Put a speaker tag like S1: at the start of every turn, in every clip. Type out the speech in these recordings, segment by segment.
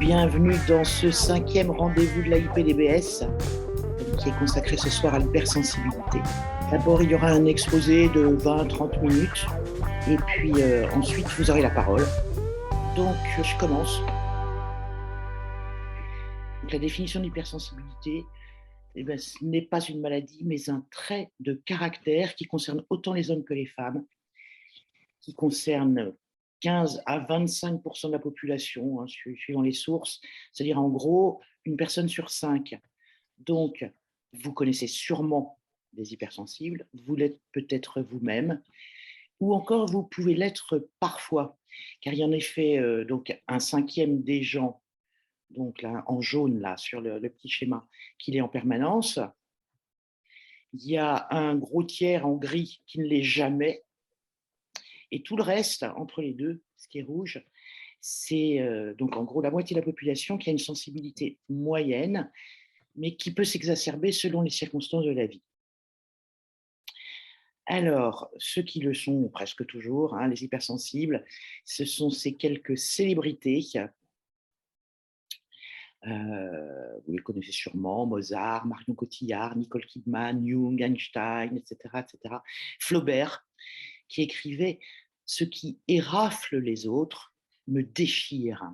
S1: Bienvenue dans ce 5e rendez-vous de la IPDBS qui est consacré ce soir à l'hypersensibilité. D'abord, il y aura un exposé de 20-30 minutes et puis ensuite, vous aurez la parole. Donc, je commence. Donc, la définition de l'hypersensibilité, ce n'est pas une maladie, mais un trait de caractère qui concerne autant les hommes que les femmes, qui concerne 15 à 25% de la population, suivant les sources, c'est-à-dire en gros une personne sur 5. Donc, vous connaissez sûrement des hypersensibles, vous l'êtes peut-être vous-même, ou encore vous pouvez l'être parfois, car il y en a fait donc un 5e des gens, donc là en jaune là sur le petit schéma, qui l'est en permanence. Il y a un gros tiers en gris qui ne l'est jamais, et tout le reste entre les deux, ce qui est rouge, c'est donc en gros la moitié de la population qui a une sensibilité moyenne, mais qui peut s'exacerber selon les circonstances de la vie. Alors, ceux qui le sont presque toujours, les hypersensibles, ce sont ces quelques célébrités. Vous les connaissez sûrement, Mozart, Marion Cotillard, Nicole Kidman, Jung, Einstein, etc., etc. Flaubert, qui écrivait « Ce qui érafle les autres me déchire ».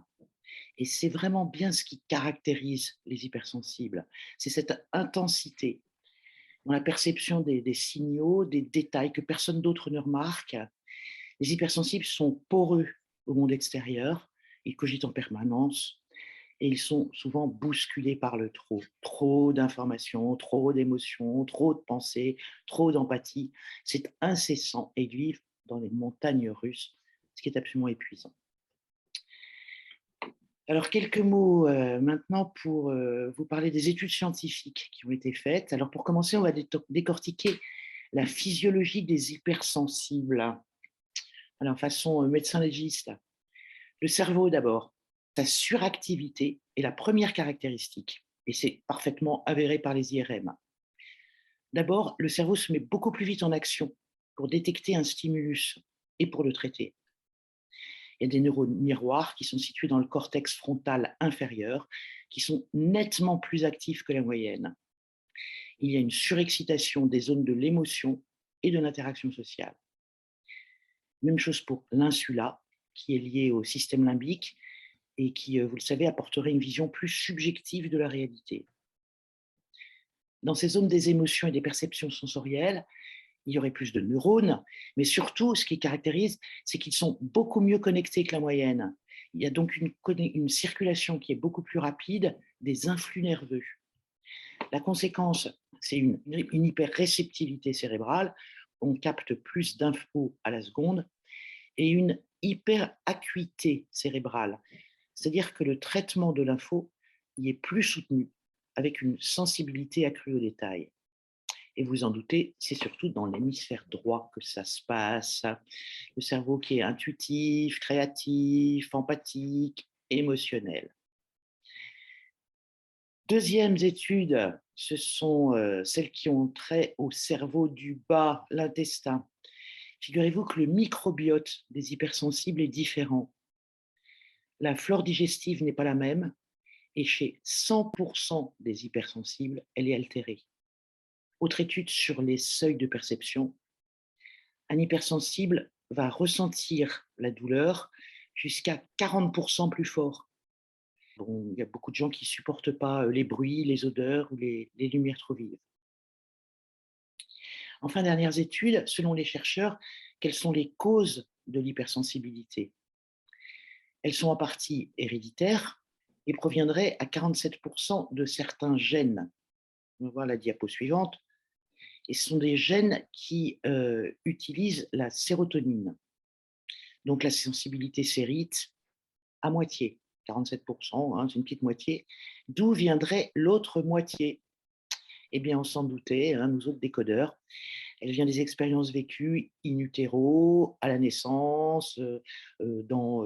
S1: Et c'est vraiment bien ce qui caractérise les hypersensibles. C'est cette intensité dans la perception des signaux, des détails que personne d'autre ne remarque. Les hypersensibles sont poreux au monde extérieur, ils cogitent en permanence et ils sont souvent bousculés par le trop. Trop d'informations, trop d'émotions, trop de pensées, trop d'empathie. C'est incessant et ils vivent dans les montagnes russes, ce qui est absolument épuisant. Alors, quelques mots maintenant pour vous parler des études scientifiques qui ont été faites. Alors, pour commencer, on va décortiquer la physiologie des hypersensibles. Alors, façon médecin légiste. Le cerveau d'abord. Sa suractivité est la première caractéristique et c'est parfaitement avéré par les IRM. D'abord, le cerveau se met beaucoup plus vite en action pour détecter un stimulus et pour le traiter. Il y a des neurones miroirs qui sont situés dans le cortex frontal inférieur, qui sont nettement plus actifs que la moyenne. Il y a une surexcitation des zones de l'émotion et de l'interaction sociale. Même chose pour l'insula, qui est lié au système limbique et qui, vous le savez, apporterait une vision plus subjective de la réalité. Dans ces zones des émotions et des perceptions sensorielles, il y aurait plus de neurones, mais surtout, ce qui caractérise, c'est qu'ils sont beaucoup mieux connectés que la moyenne. Il y a donc une circulation qui est beaucoup plus rapide des influx nerveux. La conséquence, c'est une hyperréceptivité cérébrale, on capte plus d'infos à la seconde, et une hyperacuité cérébrale, c'est-à-dire que le traitement de l'info y est plus soutenu, avec une sensibilité accrue aux détails. Et vous en doutez, c'est surtout dans l'hémisphère droit que ça se passe. Le cerveau qui est intuitif, créatif, empathique, émotionnel. Deuxièmes études, ce sont celles qui ont trait au cerveau du bas, l'intestin. Figurez-vous que le microbiote des hypersensibles est différent. La flore digestive n'est pas la même et chez 100% des hypersensibles, elle est altérée. Autre étude sur les seuils de perception, un hypersensible va ressentir la douleur jusqu'à 40% plus fort. Bon, il y a beaucoup de gens qui ne supportent pas les bruits, les odeurs ou les lumières trop vives. Enfin, dernières études, selon les chercheurs, quelles sont les causes de l'hypersensibilité? Elles sont en partie héréditaires et proviendraient à 47% de certains gènes. On va voir la diapo suivante. Et ce sont des gènes qui utilisent la sérotonine. Donc la sensibilité s'hérite à moitié, 47%, c'est une petite moitié. D'où viendrait l'autre moitié? Eh bien, on s'en doutait, nous autres décodeurs. Elle vient des expériences vécues in utero, à la naissance, dans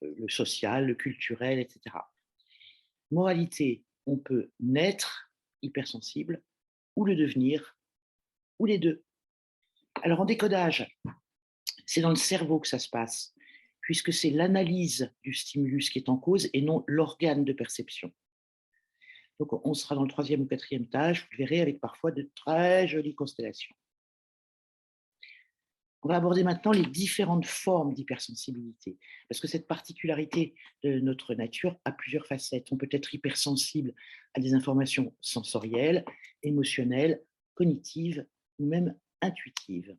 S1: le social, le culturel, etc. Moralité, on peut naître hypersensible ou le devenir, ou les deux. Alors en décodage, c'est dans le cerveau que ça se passe, puisque c'est l'analyse du stimulus qui est en cause et non l'organe de perception. Donc, on sera dans le 3e ou 4e étage, vous le verrez, avec parfois de très jolies constellations. On va aborder maintenant les différentes formes d'hypersensibilité, parce que cette particularité de notre nature a plusieurs facettes. On peut être hypersensible à des informations sensorielles, émotionnelles, cognitives ou même intuitives.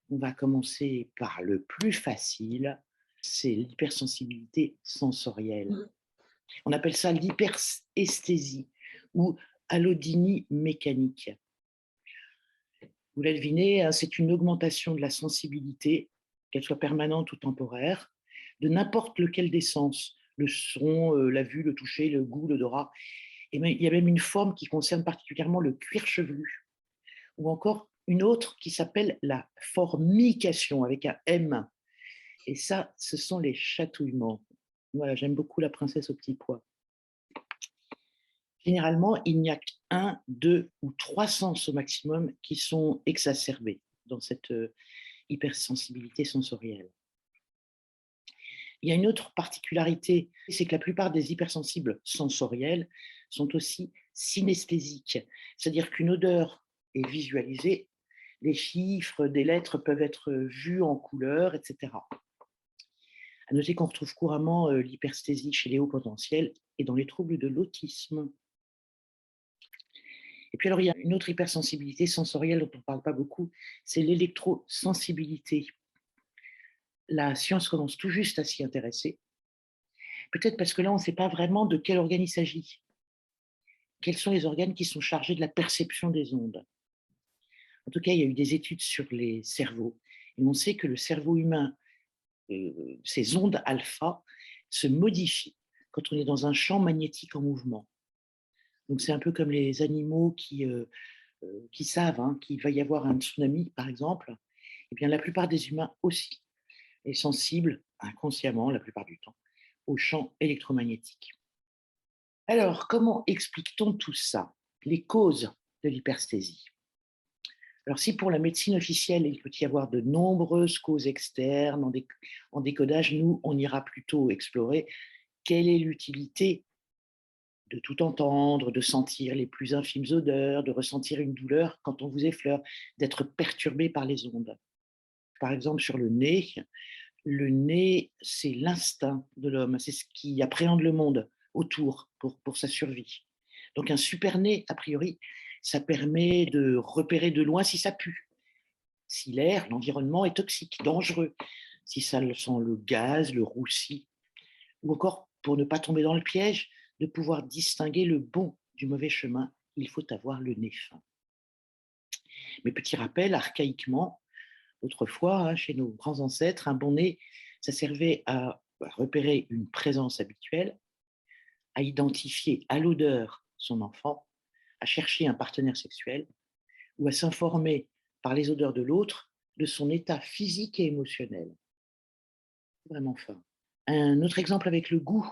S1: On va commencer par le plus facile, c'est l'hypersensibilité sensorielle. On appelle ça l'hyperesthésie ou allodynie mécanique. Vous l'avez deviné, hein, c'est une augmentation de la sensibilité, qu'elle soit permanente ou temporaire, de n'importe lequel des sens, le son, la vue, le toucher, le goût, l'odorat. Et il y a même une forme qui concerne particulièrement le cuir chevelu, ou encore une autre qui s'appelle la formication, avec un M. Et ça, ce sont les chatouillements. Voilà, j'aime beaucoup La princesse au petit pois. Généralement, il n'y a qu'1, 2 ou 3 sens au maximum qui sont exacerbés dans cette hypersensibilité sensorielle. Il y a une autre particularité, c'est que la plupart des hypersensibles sensoriels sont aussi synesthésiques, c'est-à-dire qu'une odeur est visualisée, les chiffres des lettres peuvent être vus en couleur, etc. À noter qu'on retrouve couramment l'hypersthésie chez les hauts potentiels et dans les troubles de l'autisme. Et puis alors, il y a une autre hypersensibilité sensorielle dont on ne parle pas beaucoup, c'est l'électrosensibilité. La science commence tout juste à s'y intéresser. Peut-être parce que là, on ne sait pas vraiment de quel organe il s'agit. Quels sont les organes qui sont chargés de la perception des ondes? En tout cas, il y a eu des études sur les cerveaux. Et on sait que le cerveau humain, ces ondes alpha, se modifient quand on est dans un champ magnétique en mouvement. Donc c'est un peu comme les animaux qui savent hein, qu'il va y avoir un tsunami, par exemple. Eh bien, la plupart des humains aussi est sensible, inconsciemment, la plupart du temps, au champ électromagnétique. Alors, comment explique-t-on tout ça? Les causes de l'hypersthésie. Alors, si pour la médecine officielle, il peut y avoir de nombreuses causes externes en décodage, nous, on ira plutôt explorer quelle est l'utilité de tout entendre, de sentir les plus infimes odeurs, de ressentir une douleur quand on vous effleure, d'être perturbé par les ondes. Par exemple, sur le nez, c'est l'instinct de l'homme, c'est ce qui appréhende le monde autour pour sa survie. Donc un super nez, a priori, ça permet de repérer de loin si ça pue, si l'air, l'environnement est toxique, dangereux, si ça sent le gaz, le roussi, ou encore, pour ne pas tomber dans le piège, de pouvoir distinguer le bon du mauvais chemin, il faut avoir le nez fin. Mais petit rappel, archaïquement, autrefois, hein, chez nos grands ancêtres, un bon nez, ça servait à repérer une présence habituelle, à identifier à l'odeur son enfant, à chercher un partenaire sexuel ou à s'informer par les odeurs de l'autre de son état physique et émotionnel. Vraiment fin. Un autre exemple avec le goût.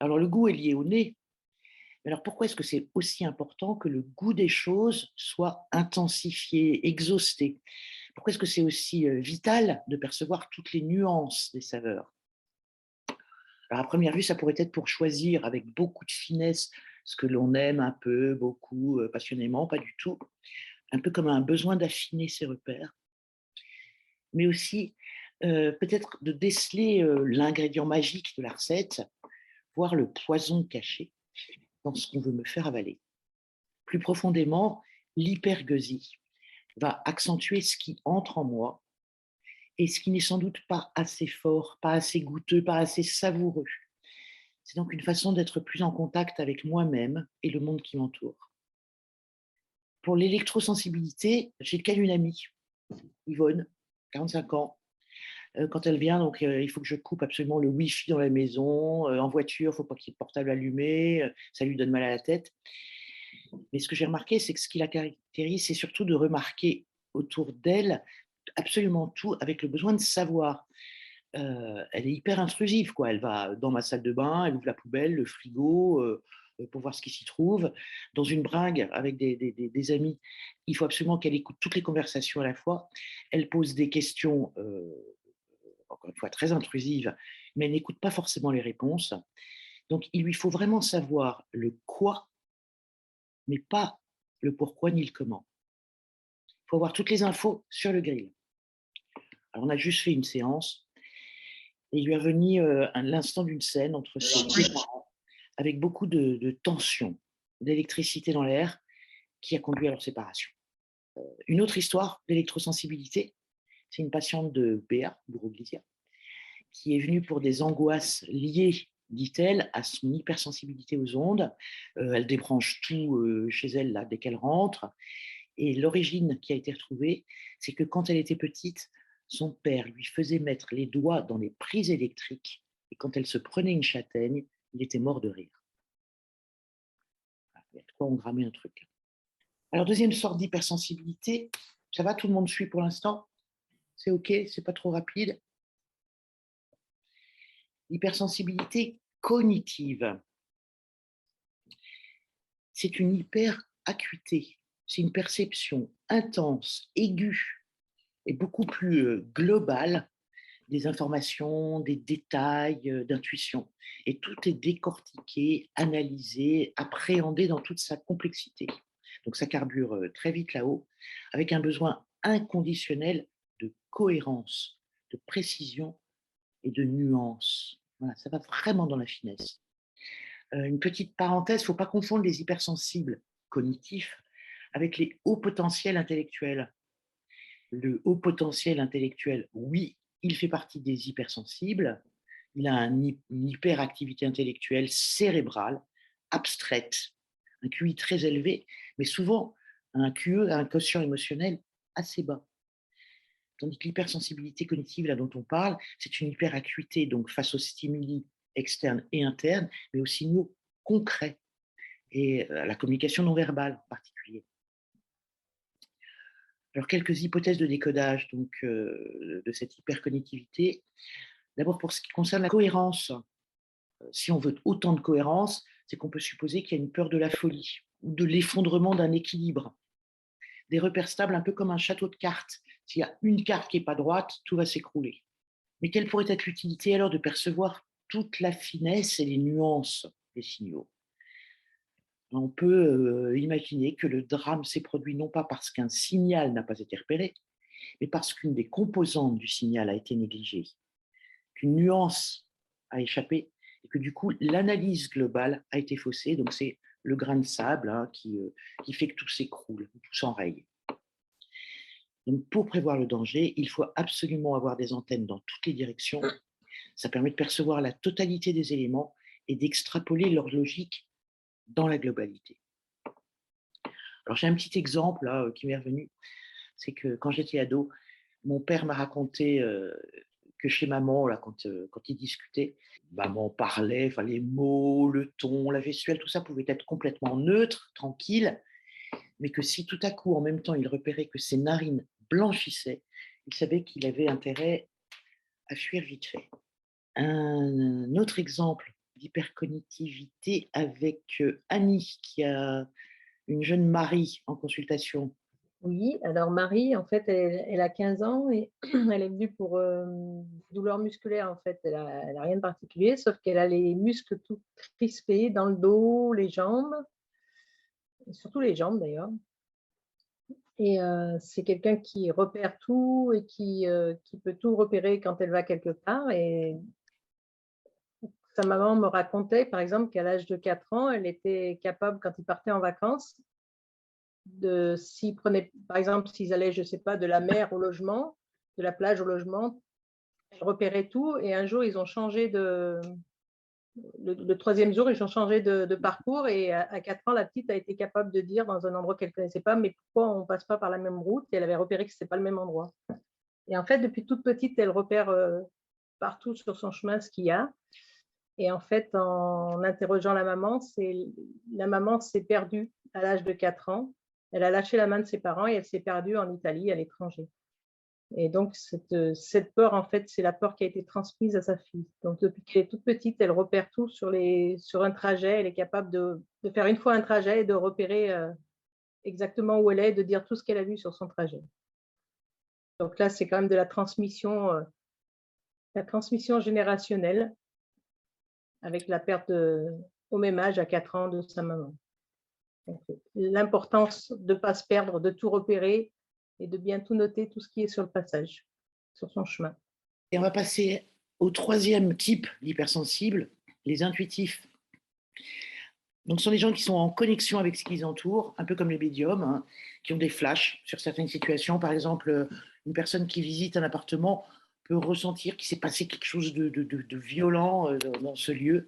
S1: Alors le goût est lié au nez. Mais alors pourquoi est-ce que c'est aussi important que le goût des choses soit intensifié, exhausté? Pourquoi est-ce que c'est aussi vital de percevoir toutes les nuances des saveurs? Alors à première vue, ça pourrait être pour choisir avec beaucoup de finesse ce que l'on aime un peu, beaucoup, passionnément, pas du tout. Un peu comme un besoin d'affiner ses repères, mais aussi peut-être de déceler l'ingrédient magique de la recette, voire le poison caché dans ce qu'on veut me faire avaler. Plus profondément, l'hypergueusie va accentuer ce qui entre en moi et ce qui n'est sans doute pas assez fort, pas assez goûteux, pas assez savoureux. C'est donc une façon d'être plus en contact avec moi-même et le monde qui m'entoure. Pour l'électrosensibilité, j'ai le cas d'une amie, Yvonne, 45 ans. Quand elle vient, donc il faut que je coupe absolument le Wi-Fi dans la maison. En voiture, il ne faut pas qu'il y ait de portable allumé, ça lui donne mal à la tête. Mais ce que j'ai remarqué, c'est que ce qui la caractérise, c'est surtout de remarquer autour d'elle absolument tout avec le besoin de savoir. Elle est hyper intrusive, quoi. Elle va dans ma salle de bain, elle ouvre la poubelle, le frigo, pour voir ce qui s'y trouve. Dans une bringue avec des amis, il faut absolument qu'elle écoute toutes les conversations à la fois. Elle pose des questions encore une fois, très intrusive, mais elle n'écoute pas forcément les réponses. Donc, il lui faut vraiment savoir le quoi, mais pas le pourquoi ni le comment. Il faut avoir toutes les infos sur le grill. Alors, on a juste fait une séance et il lui est revenu l'instant d'une scène entre ses deux parents, avec beaucoup de tension, d'électricité dans l'air, qui a conduit à leur séparation. Une autre histoire d'électrosensibilité, c'est une patiente de BA, Bourreau-Glisia, qui est venue pour des angoisses liées, dit-elle, à son hypersensibilité aux ondes. Elle débranche tout chez elle là, dès qu'elle rentre. Et l'origine qui a été retrouvée, c'est que quand elle était petite, son père lui faisait mettre les doigts dans les prises électriques et quand elle se prenait une châtaigne, il était mort de rire. Il y a de quoi engrammer un truc. Alors, deuxième sorte d'hypersensibilité, ça va, tout le monde suit pour l'instant? C'est OK, c'est pas trop rapide. L'hypersensibilité cognitive, c'est une hyperacuité, c'est une perception intense, aiguë et beaucoup plus globale des informations, des détails, d'intuition. Et tout est décortiqué, analysé, appréhendé dans toute sa complexité. Donc ça carbure très vite là-haut, avec un besoin inconditionnel de cohérence, de précision et de nuance. Voilà, ça va vraiment dans la finesse. Une petite parenthèse, il ne faut pas confondre les hypersensibles cognitifs avec les hauts potentiels intellectuels. Le haut potentiel intellectuel, oui, il fait partie des hypersensibles. Il a une hyperactivité intellectuelle cérébrale, abstraite, un QI très élevé, mais souvent un QE, un quotient émotionnel assez bas. Tandis que l'hypersensibilité cognitive, là dont on parle, c'est une hyperacuité donc face aux stimuli externes et internes, mais aux signaux concrets et à la communication non verbale en particulier. Alors, quelques hypothèses de décodage donc, de cette hypercognitivité. D'abord, pour ce qui concerne la cohérence, si on veut autant de cohérence, c'est qu'on peut supposer qu'il y a une peur de la folie ou de l'effondrement d'un équilibre. Des repères stables, un peu comme un château de cartes. S'il y a une carte qui n'est pas droite, tout va s'écrouler. Mais quelle pourrait être l'utilité alors de percevoir toute la finesse et les nuances des signaux? On peut imaginer que le drame s'est produit non pas parce qu'un signal n'a pas été repéré, mais parce qu'une des composantes du signal a été négligée, qu'une nuance a échappé et que du coup l'analyse globale a été faussée. Donc c'est le grain de sable qui fait que tout s'écroule, tout s'enraye. Donc pour prévoir le danger, il faut absolument avoir des antennes dans toutes les directions. Ça permet de percevoir la totalité des éléments et d'extrapoler leur logique dans la globalité. Alors j'ai un petit exemple là, qui m'est revenu, c'est que quand j'étais ado, mon père m'a raconté que chez maman, là, quand ils discutaient, maman parlait, enfin, les mots, le ton, la gestuelle, tout ça pouvait être complètement neutre, tranquille, mais que si tout à coup, en même temps, il repérait que ses narines blanchissaient, il savait qu'il avait intérêt à fuir vite fait. Un autre exemple d'hypercognitivité avec Annie, qui a une jeune Marie en consultation.
S2: Oui, alors Marie, en fait, elle a 15 ans et elle est venue pour douleur musculaire. En fait, elle a rien de particulier, sauf qu'elle a les muscles tout crispés dans le dos, les jambes, et surtout les jambes d'ailleurs. Et c'est quelqu'un qui repère tout et qui peut tout repérer quand elle va quelque part. Et sa maman me racontait, par exemple, qu'à l'âge de 4 ans, elle était capable, quand ils partaient en vacances, s'ils prenaient, par exemple, s'ils allaient, je ne sais pas, de la mer au logement, de la plage au logement, elle repérait tout. Et un jour, ils ont changé le troisième jour, ils ont changé de parcours. Et à 4 ans, la petite a été capable de dire dans un endroit qu'elle ne connaissait pas, mais pourquoi on ne passe pas par la même route? Et elle avait repéré que ce n'était pas le même endroit. Et en fait, depuis toute petite, elle repère partout sur son chemin ce qu'il y a. Et en fait, en interrogeant la maman s'est perdue à l'âge de 4 ans. Elle a lâché la main de ses parents et elle s'est perdue en Italie, à l'étranger. Et donc, cette peur, en fait, c'est la peur qui a été transmise à sa fille. Donc, depuis qu'elle est toute petite, elle repère tout sur un trajet. Elle est capable de faire une fois un trajet et de repérer exactement où elle est, de dire tout ce qu'elle a vu sur son trajet. Donc là, c'est quand même de la transmission La transmission générationnelle avec la perte au même âge, à 4 ans, de sa maman. L'importance de ne pas se perdre, de tout repérer et de bien tout noter, tout ce qui est sur le passage, sur son chemin.
S1: Et on va passer au troisième type d'hypersensibles, les intuitifs. Donc, ce sont des gens qui sont en connexion avec ce qui les entoure, un peu comme les médiums, hein, qui ont des flashs sur certaines situations. Par exemple, une personne qui visite un appartement peut ressentir qu'il s'est passé quelque chose de violent dans ce lieu.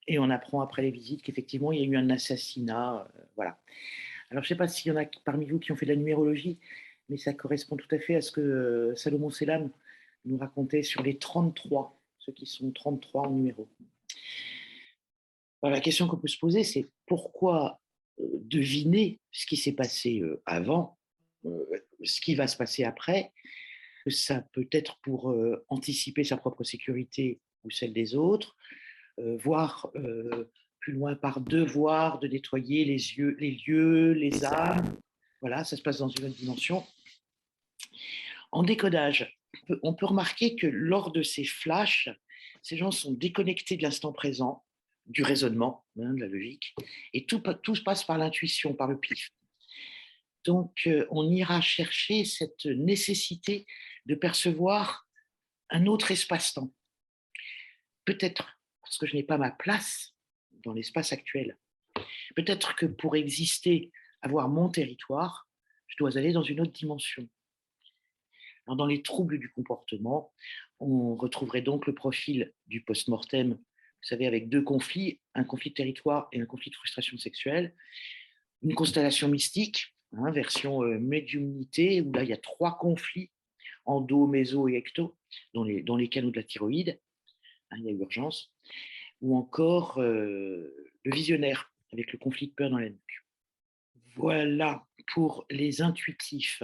S1: Et on apprend après les visites qu'effectivement, il y a eu un assassinat. Voilà. Alors, je ne sais pas s'il y en a parmi vous qui ont fait de la numérologie, mais ça correspond tout à fait à ce que Salomon Selam nous racontait sur les 33, ceux qui sont 33 en numéro. Alors, la question qu'on peut se poser, c'est pourquoi deviner ce qui s'est passé avant, ce qui va se passer après. Ça peut être pour anticiper sa propre sécurité ou celle des autres, voire plus loin par devoir de nettoyer les lieux, les âmes. Voilà, ça se passe dans une autre dimension. En décodage, on peut remarquer que lors de ces flashs, ces gens sont déconnectés de l'instant présent, du raisonnement, hein, de la logique, et tout se passe par l'intuition, par le pif. Donc, on ira chercher cette nécessité de percevoir un autre espace-temps. Peut-être parce que je n'ai pas ma place dans l'espace actuel. Peut-être que pour exister, avoir mon territoire, je dois aller dans une autre dimension. Alors, dans les troubles du comportement, on retrouverait donc le profil du post-mortem, vous savez, avec deux conflits, un conflit de territoire et un conflit de frustration sexuelle, une constellation mystique, hein, version médiumnité, où là, il y a 3 conflits, endo, méso et ecto, dans les canaux de la thyroïde, hein, il y a urgence, ou encore le visionnaire, avec le conflit de peur dans la nuque. Voilà pour les intuitifs.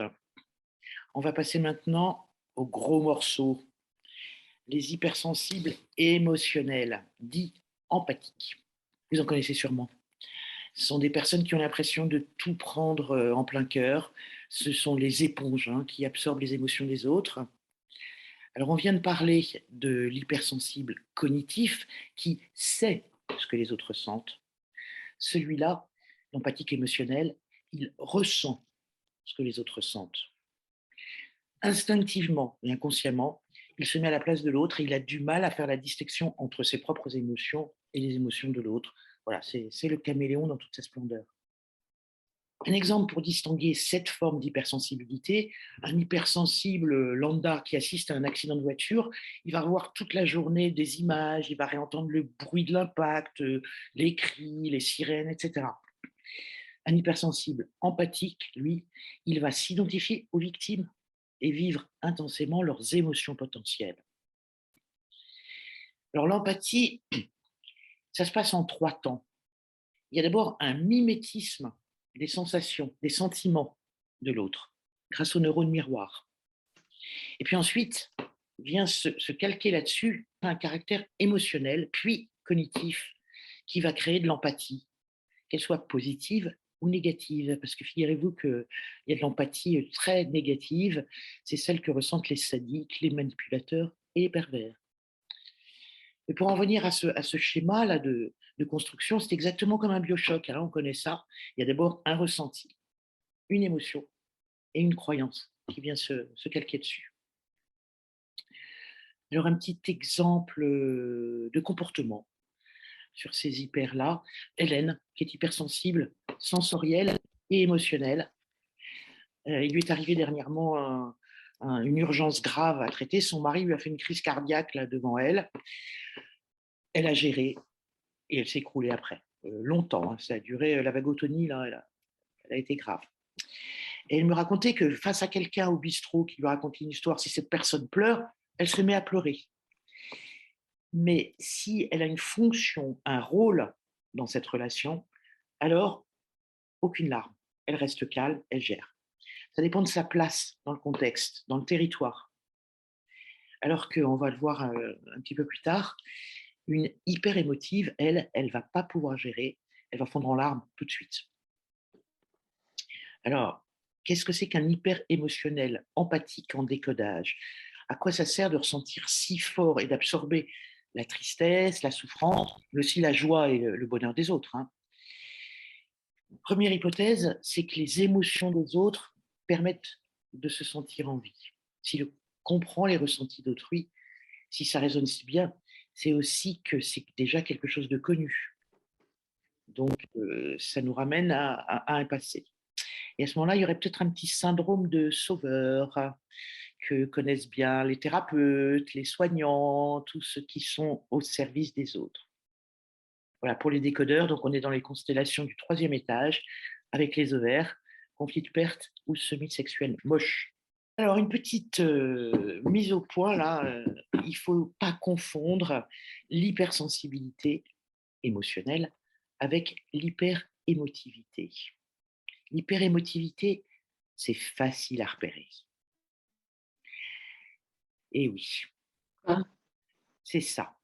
S1: On va passer maintenant au gros morceau, les hypersensibles émotionnels, dits empathiques. Vous en connaissez sûrement. Ce sont des personnes qui ont l'impression de tout prendre en plein cœur. Ce sont les éponges, hein, qui absorbent les émotions des autres. Alors, on vient de parler de l'hypersensible cognitif qui sait ce que les autres sentent. Celui-là, l'empathique émotionnel, il ressent ce que les autres sentent. Instinctivement et inconsciemment, il se met à la place de l'autre et il a du mal à faire la distinction entre ses propres émotions et les émotions de l'autre. Voilà, c'est le caméléon dans toute sa splendeur. Un exemple pour distinguer cette forme d'hypersensibilité, un hypersensible lambda qui assiste à un accident de voiture, il va voir toute la journée des images, il va réentendre le bruit de l'impact, les cris, les sirènes, etc. Un hypersensible empathique, lui, il va s'identifier aux victimes et vivre intensément leurs émotions potentielles. Alors l'empathie, ça se passe en 3 temps. Il y a d'abord un mimétisme des sensations, des sentiments de l'autre, grâce aux neurones miroirs. Et puis ensuite, vient se calquer là-dessus un caractère émotionnel, puis cognitif, qui va créer de l'empathie, qu'elle soit positive ou négative. Parce que figurez-vous qu'il y a de l'empathie très négative, c'est celle que ressentent les sadiques, les manipulateurs et les pervers. Et pour en venir à ce schéma-là de construction, c'est exactement comme un biochoc. Alors, on connaît ça. Il y a d'abord un ressenti, une émotion et une croyance qui vient se calquer dessus. Alors, un petit exemple de comportement sur ces hypers-là. Hélène, qui est hypersensible, sensorielle et émotionnelle. Il lui est arrivé dernièrement une urgence grave à traiter. Son mari lui a fait une crise cardiaque là, devant elle. Elle a géré et elle s'est écroulée après. Longtemps, hein, ça a duré, la vagotonie, là, elle a été grave. Et elle me racontait que face à quelqu'un au bistrot qui lui raconte une histoire, si cette personne pleure, elle se met à pleurer. Mais si elle a une fonction, un rôle dans cette relation, alors aucune larme. Elle reste calme, elle gère. Ça dépend de sa place dans le contexte, dans le territoire. Alors qu'on va le voir un petit peu plus tard, une hyper émotive, elle va pas pouvoir gérer, elle va fondre en larmes tout de suite. Alors, qu'est-ce que c'est qu'un hyper émotionnel empathique en décodage? À quoi ça sert de ressentir si fort et d'absorber la tristesse, la souffrance, mais aussi la joie et le bonheur des autres, hein. Première hypothèse, c'est que les émotions des autres permettent de se sentir en vie. Si l'on comprend les ressentis d'autrui, si ça résonne si bien, c'est aussi que c'est déjà quelque chose de connu. Donc, ça nous ramène à un passé. Et à ce moment-là, il y aurait peut-être un petit syndrome de sauveur que connaissent bien les thérapeutes, les soignants, tous ceux qui sont au service des autres. Voilà, pour les décodeurs, donc on est dans les constellations du troisième étage, avec les ovaires, conflit de perte ou semi-sexuel moche. Alors, une petite mise au point, là, il ne faut pas confondre l'hypersensibilité émotionnelle avec l'hyperémotivité. L'hyperémotivité, c'est facile à repérer. Et oui,
S2: Ah,
S1: c'est ça.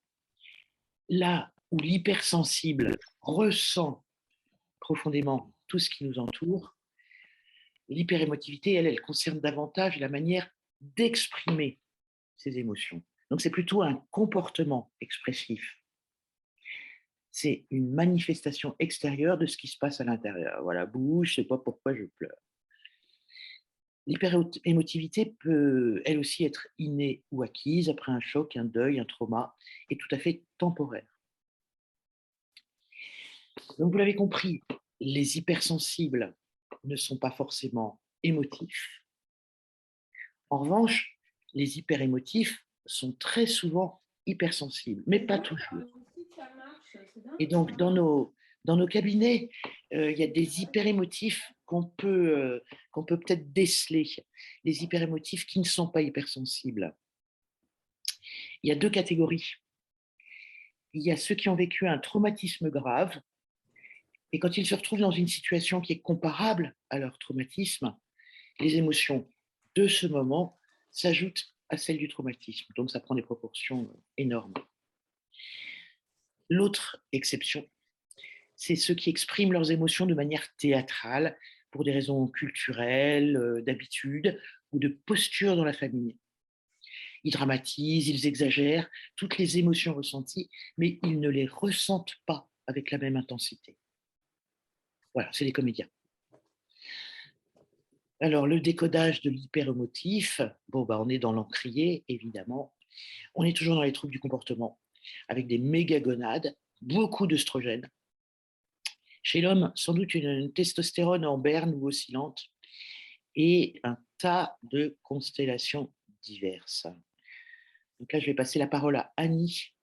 S1: Là où l'hypersensible ressent profondément tout ce qui nous entoure, l'hyperémotivité, elle concerne davantage la manière d'exprimer ses émotions. Donc c'est plutôt un comportement expressif. C'est une manifestation extérieure de ce qui se passe à l'intérieur. Voilà, bouge, je ne sais pas pourquoi je pleure. L'hyperémotivité peut, elle aussi, être innée ou acquise après un choc, un deuil, un trauma, et tout à fait temporaire. Donc, vous l'avez compris, les hypersensibles ne sont pas forcément émotifs. En revanche, les hyperémotifs sont très souvent hypersensibles, mais pas toujours. Et donc, dans nos cabinets, il y a des hyperémotifs qu'on peut peut-être déceler, les hyperémotifs qui ne sont pas hypersensibles. Il y a deux catégories. Il y a ceux qui ont vécu un traumatisme grave, et quand ils se retrouvent dans une situation qui est comparable à leur traumatisme, les émotions de ce moment s'ajoutent à celles du traumatisme. Donc, ça prend des proportions énormes. L'autre exception, c'est ceux qui expriment leurs émotions de manière théâtrale pour des raisons culturelles, d'habitude ou de posture dans la famille. Ils dramatisent, ils exagèrent toutes les émotions ressenties, mais ils ne les ressentent pas avec la même intensité. Voilà, c'est les comédiens. Alors, le décodage de l'hyperémotif, bon, bah, on est dans l'encrier, évidemment. On est toujours dans les troubles du comportement, avec des mégagonades, beaucoup d'œstrogènes. Chez l'homme, sans doute une testostérone en berne ou oscillante, et un tas de constellations diverses. Donc là, je vais passer la parole à Annie,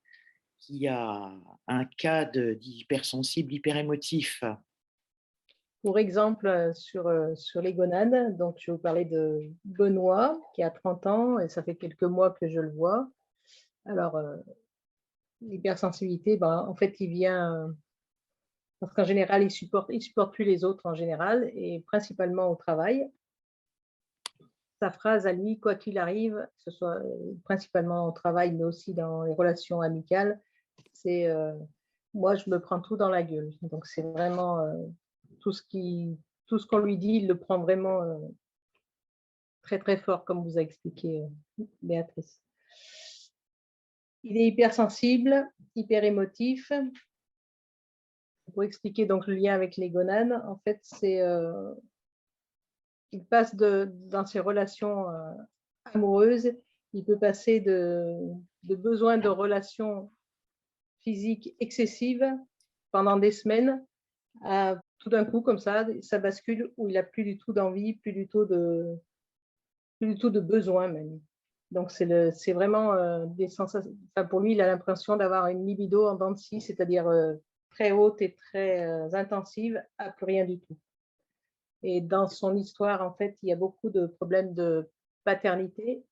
S1: qui a un cas d'hypersensible, hyperémotif.
S2: pour exemple, sur les gonades, donc je vais vous parler de Benoît, qui a 30 ans, et ça fait quelques mois que je le vois. Alors, l'hypersensibilité, ben, en fait, il vient, parce qu'en général, il supporte plus les autres en général, et principalement au travail. Sa phrase à lui, quoi qu'il arrive, que ce soit principalement au travail, mais aussi dans les relations amicales, c'est moi, je me prends tout dans la gueule. Donc, c'est vraiment tout ce qui, tout ce qu'on lui dit, il le prend vraiment très, très fort, comme vous a expliqué Béatrice. Il est hypersensible, hyper émotif. Pour expliquer donc le lien avec les gonades, en fait, c'est il passe dans ses relations amoureuses, il peut passer de besoin de relations physiques excessives pendant des semaines à tout d'un coup, comme ça bascule où il n'a plus du tout d'envie, plus du tout de besoin même. Donc, c'est vraiment des sensations. Enfin, pour lui, il a l'impression d'avoir une libido en dents de scie, c'est-à-dire très haute et très intensive, à plus rien du tout. Et dans son histoire, en fait, il y a beaucoup de problèmes de paternité,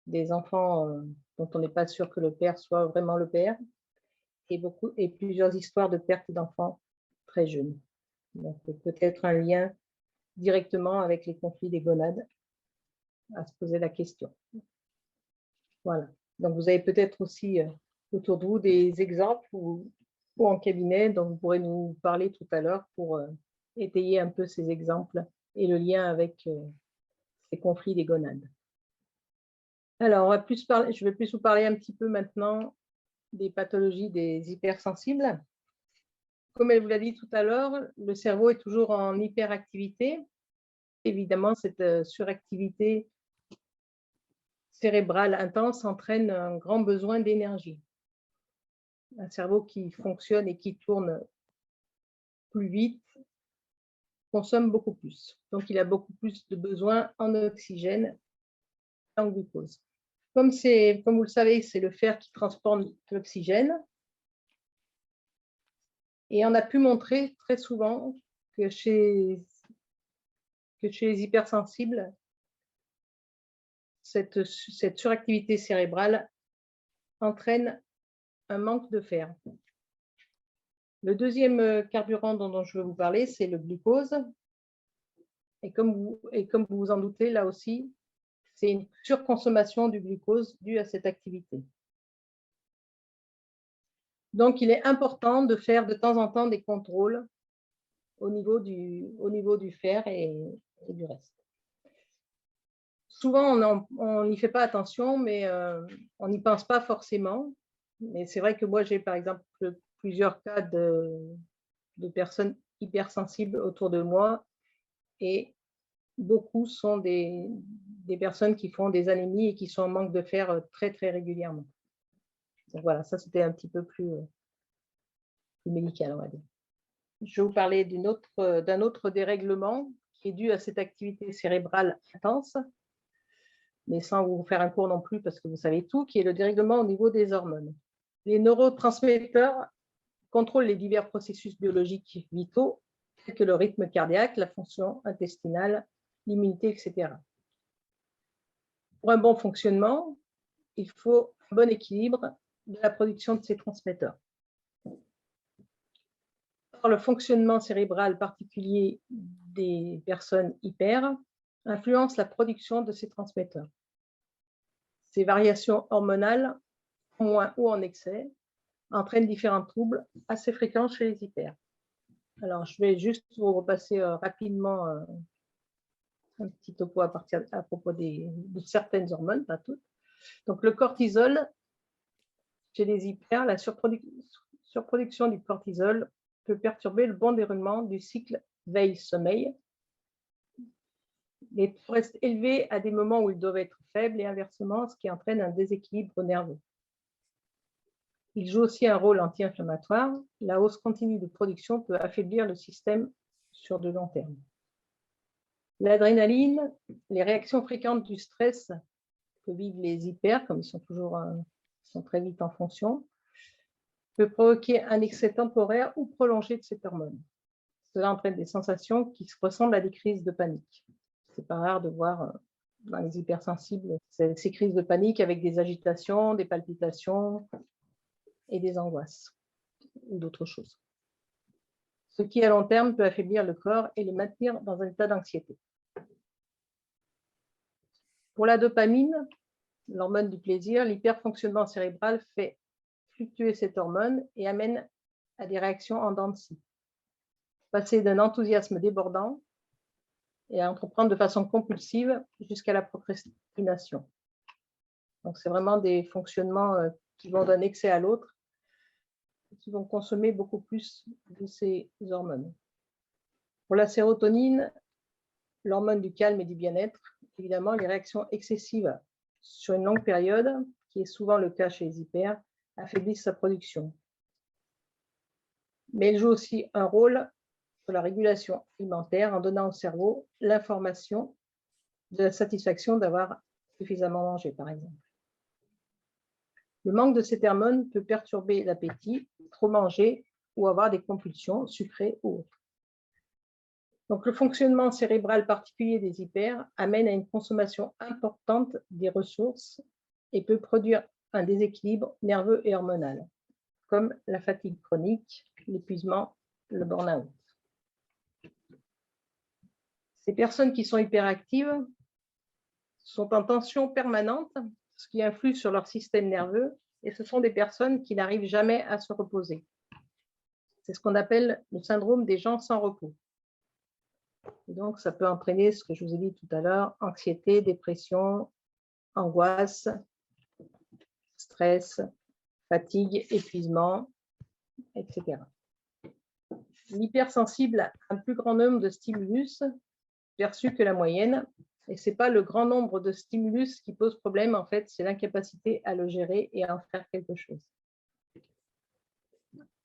S2: des enfants dont on n'est pas sûr que le père soit vraiment le père, et plusieurs histoires de perte d'enfants très jeunes. Donc, peut-être un lien directement avec les conflits des gonades, à se poser la question. Voilà. Donc, vous avez peut-être aussi autour de vous des exemples ou en cabinet dont vous pourrez nous parler tout à l'heure pour étayer un peu ces exemples et le lien avec ces conflits des gonades. Alors, je vais plus vous parler un petit peu maintenant des pathologies des hypersensibles. Comme elle vous l'a dit tout à l'heure, le cerveau est toujours en hyperactivité. Évidemment, cette suractivité cérébrale intense entraîne un grand besoin d'énergie. Un cerveau qui fonctionne et qui tourne plus vite consomme beaucoup plus. Donc, il a beaucoup plus de besoin en oxygène et en glucose. Comme vous le savez, c'est le fer qui transporte l'oxygène. Et on a pu montrer très souvent que chez les hypersensibles, cette suractivité cérébrale entraîne un manque de fer. Le deuxième carburant dont je veux vous parler, c'est le glucose. Et comme vous vous en doutez, là aussi, c'est une surconsommation du glucose due à cette activité. Donc, il est important de faire de temps en temps des contrôles au niveau du fer et du reste. Souvent, on n'y fait pas attention, mais on n'y pense pas forcément. Mais c'est vrai que moi, j'ai par exemple plusieurs cas de personnes hypersensibles autour de moi et beaucoup sont des personnes qui font des anémies et qui sont en manque de fer très, très régulièrement. Donc voilà, ça c'était un petit peu plus médical, on va dire. Je vais vous parler d'un autre dérèglement qui est dû à cette activité cérébrale intense, mais sans vous faire un cours non plus parce que vous savez tout, qui est le dérèglement au niveau des hormones. Les neurotransmetteurs contrôlent les divers processus biologiques vitaux, tels que le rythme cardiaque, la fonction intestinale, l'immunité, etc. Pour un bon fonctionnement, il faut un bon équilibre de la production de ces transmetteurs. Or, le fonctionnement cérébral particulier des personnes hyper influence la production de ces transmetteurs. Ces variations hormonales, en moins ou en excès, entraînent différents troubles assez fréquents chez les hyper. Alors, je vais juste vous repasser rapidement un petit topo à propos de certaines hormones, pas toutes. Donc, le cortisol, chez les hyper, la surproduction du cortisol peut perturber le bon déroulement du cycle veille-sommeil. Les taux restent élevés à des moments où ils doivent être faibles et inversement, ce qui entraîne un déséquilibre nerveux. Il joue aussi un rôle anti-inflammatoire. La hausse continue de production peut affaiblir le système sur de long terme. L'adrénaline, les réactions fréquentes du stress que vivent les hyper, comme ils sont très vite en fonction, peut provoquer un excès temporaire ou prolongé de cette hormone. Cela entraîne des sensations qui ressemblent à des crises de panique. C'est pas rare de voir dans les hypersensibles ces crises de panique avec des agitations, des palpitations et des angoisses ou d'autres choses. Ce qui, à long terme, peut affaiblir le corps et le maintenir dans un état d'anxiété. Pour la dopamine, l'hormone du plaisir, l'hyperfonctionnement cérébral fait fluctuer cette hormone et amène à des réactions en dents de scie. Passer d'un enthousiasme débordant et à entreprendre de façon compulsive jusqu'à la procrastination. Donc, c'est vraiment des fonctionnements qui vont d'un excès à l'autre, qui vont consommer beaucoup plus de ces hormones. Pour la sérotonine, l'hormone du calme et du bien-être, évidemment, les réactions excessives sur une longue période, qui est souvent le cas chez les hyper, affaiblissent sa production. Mais elle joue aussi un rôle sur la régulation alimentaire en donnant au cerveau l'information de la satisfaction d'avoir suffisamment mangé, par exemple. Le manque de cette hormone peut perturber l'appétit, trop manger ou avoir des compulsions sucrées ou autres. Donc, le fonctionnement cérébral particulier des hyper amène à une consommation importante des ressources et peut produire un déséquilibre nerveux et hormonal, comme la fatigue chronique, l'épuisement, le burn-out. Ces personnes qui sont hyperactives sont en tension permanente, ce qui influe sur leur système nerveux, et ce sont des personnes qui n'arrivent jamais à se reposer. C'est ce qu'on appelle le syndrome des gens sans repos. Et donc, ça peut entraîner ce que je vous ai dit tout à l'heure, anxiété, dépression, angoisse, stress, fatigue, épuisement, etc. L'hypersensible a un plus grand nombre de stimulus perçus que la moyenne, et ce n'est pas le grand nombre de stimulus qui pose problème, en fait, c'est l'incapacité à le gérer et à en faire quelque chose.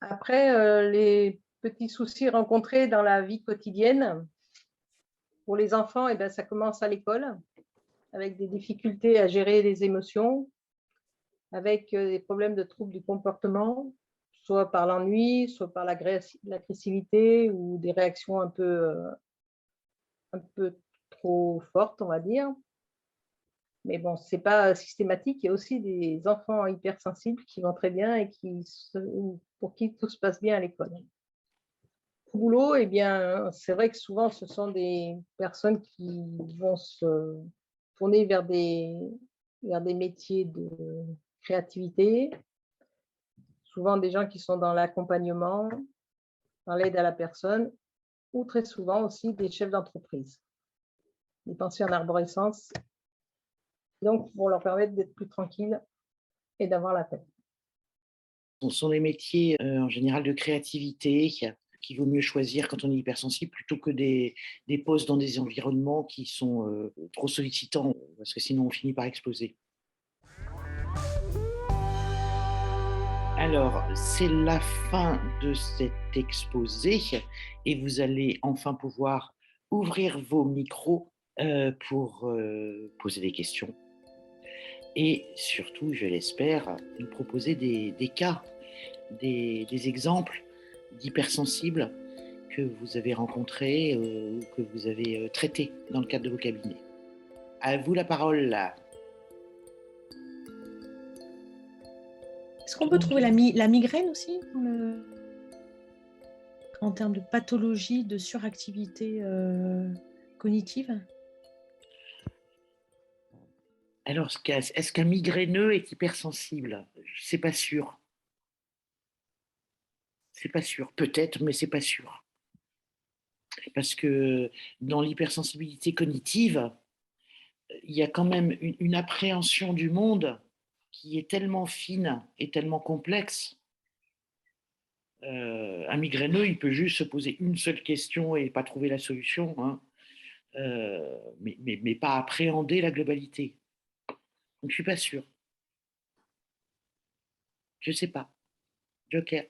S2: Après, les petits soucis rencontrés dans la vie quotidienne, pour les enfants, eh bien, ça commence à l'école, avec des difficultés à gérer les émotions, avec des problèmes de troubles du comportement, soit par l'ennui, soit par l'agressivité ou des réactions un peu trop fortes, on va dire. Mais bon, ce n'est pas systématique. Il y a aussi des enfants hypersensibles qui vont très bien et pour qui tout se passe bien à l'école. Au boulot, eh bien, c'est vrai que souvent, ce sont des personnes qui vont se tourner vers des métiers de créativité, souvent des gens qui sont dans l'accompagnement, dans l'aide à la personne, ou très souvent aussi des chefs d'entreprise, des pensées en arborescence, donc pour leur permettre d'être plus tranquilles et d'avoir la paix.
S1: Ce sont des métiers en général de créativité qu'il vaut mieux choisir quand on est hypersensible plutôt que des postes dans des environnements qui sont trop sollicitants, parce que sinon on finit par exploser. Alors, c'est la fin de cet exposé et vous allez enfin pouvoir ouvrir vos micros pour poser des questions et surtout, je l'espère, nous proposer des cas, des exemples d'hypersensibles que vous avez rencontrés ou que vous avez traités dans le cadre de vos cabinets. À vous la parole, là.
S3: Est-ce qu'on peut trouver la migraine aussi en termes de pathologie de suractivité cognitive?
S1: Alors, est-ce qu'un migraineux est hypersensible? C'est pas sûr. C'est pas sûr. Peut-être, mais c'est pas sûr. Parce que dans l'hypersensibilité cognitive, il y a quand même une appréhension du monde qui est tellement fine et tellement complexe. Un migraineux, il peut juste se poser une seule question et pas trouver la solution, hein. Mais pas appréhender la globalité. Donc, je suis pas sûr. Je sais pas. Joker.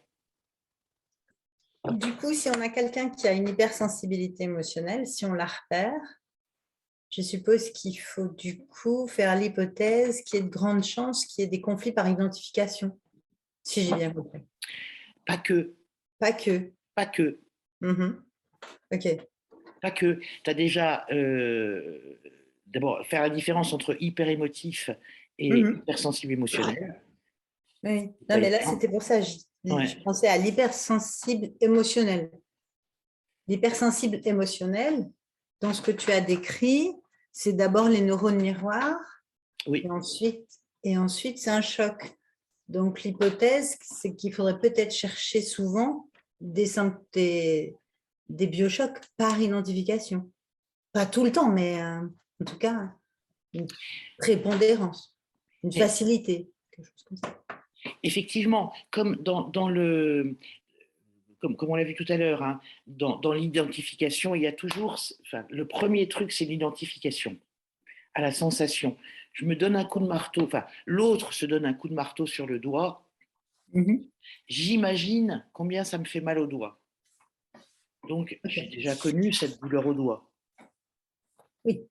S4: Du coup, si on a quelqu'un qui a une hypersensibilité émotionnelle, si on la repère, je suppose qu'il faut du coup faire l'hypothèse qu'il y ait de grandes chances qu'il y ait des conflits par identification, si j'ai bien compris.
S1: Pas que.
S4: Pas que.
S1: Pas que.
S4: Ok.
S1: Pas que. Tu as déjà, d'abord, faire la différence entre hyper émotif et hypersensible émotionnel.
S4: Oui, non, mais là, c'était pour ça. Je pensais à l'hypersensible émotionnel. L'hypersensible émotionnel, dans ce que tu as décrit, c'est d'abord les neurones miroirs.
S1: Oui.
S4: Et ensuite, c'est un choc. Donc, l'hypothèse, c'est qu'il faudrait peut-être chercher souvent des biochocs par identification. Pas tout le temps, mais en tout cas, une prépondérance, une facilité, quelque chose comme ça.
S1: Effectivement, comme dans le... Comme on l'a vu tout à l'heure, hein, dans l'identification, il y a toujours... Enfin, le premier truc, c'est l'identification à la sensation. Je me donne un coup de marteau, enfin, l'autre se donne un coup de marteau sur le doigt. J'imagine combien ça me fait mal au doigt. Donc, j'ai déjà connu cette douleur au doigt.
S4: Oui.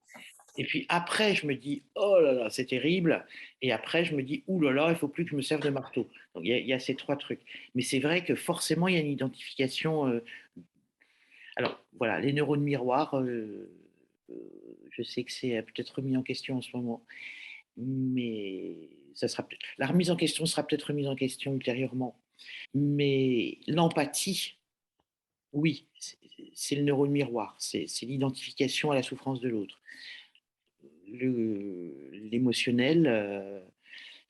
S1: Et puis après, je me dis, oh là là, c'est terrible. Et après, je me dis, ouh là là, il ne faut plus que je me serve de marteau. Donc, il y a ces trois trucs. Mais c'est vrai que forcément, il y a une identification. Alors, voilà, les neurones miroirs, je sais que c'est peut-être remis en question en ce moment. Mais ça sera la remise en question sera peut-être remise en question ultérieurement. Mais l'empathie, oui, c'est le neurone miroir. C'est l'identification à la souffrance de l'autre. L'émotionnel,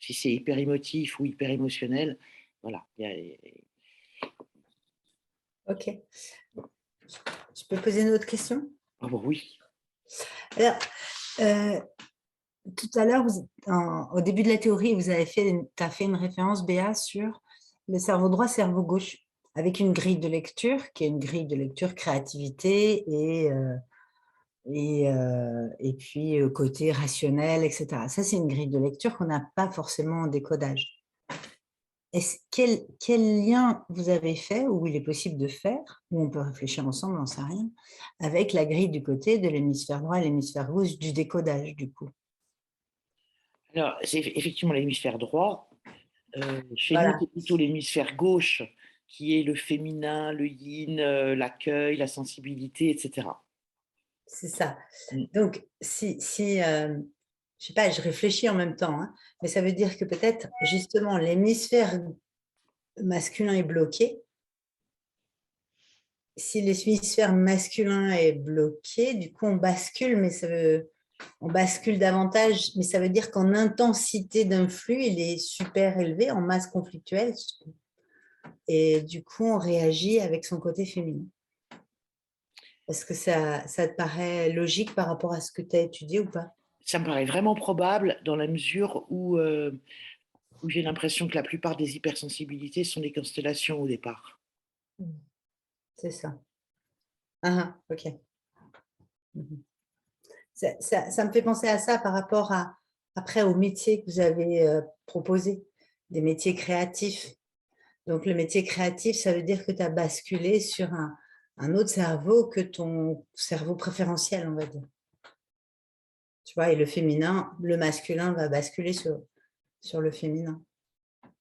S1: si c'est hyper émotif ou hyper émotionnel, voilà.
S4: Ok. Je peux poser une autre question?
S1: Oh, oui.
S4: Alors, tout à l'heure, au début de la théorie, tu as fait une référence, Béa, sur le cerveau droit, cerveau gauche, avec une grille de lecture, qui est une grille de lecture créativité et puis côté rationnel, etc. Ça, c'est une grille de lecture qu'on n'a pas forcément en décodage. Quel lien vous avez fait, ou il est possible de faire, ou on peut réfléchir ensemble, on n'en sait rien, avec la grille du côté de l'hémisphère droit et l'hémisphère gauche du décodage, du coup?
S1: Alors, c'est effectivement l'hémisphère droit. Chez nous,
S4: Voilà,
S1: c'est plutôt l'hémisphère gauche qui est le féminin, le yin, l'accueil, la sensibilité, etc.
S4: c'est ça.
S1: Mm.
S4: Donc, je sais pas, je réfléchis en même temps, hein, mais ça veut dire que peut-être, justement, l'hémisphère masculin est bloqué. Si l'hémisphère masculin est bloqué, du coup, on bascule, mais on bascule davantage, mais ça veut dire qu'en intensité d'un flux, il est super élevé, en masse conflictuelle, et du coup, on réagit avec son côté féminin. Est-ce que ça te paraît logique par rapport à ce que tu as étudié ou pas?
S1: Ça me paraît vraiment probable dans la mesure où j'ai l'impression que la plupart des hypersensibilités sont des constellations au départ.
S4: C'est ça. Ah, ok. Mhm. Ça me fait penser à ça par rapport après au métier que vous avez proposé, des métiers créatifs. Donc, le métier créatif, ça veut dire que tu as basculé sur un autre cerveau que ton cerveau préférentiel, on va dire. Tu vois, et le féminin, le masculin va basculer sur le féminin.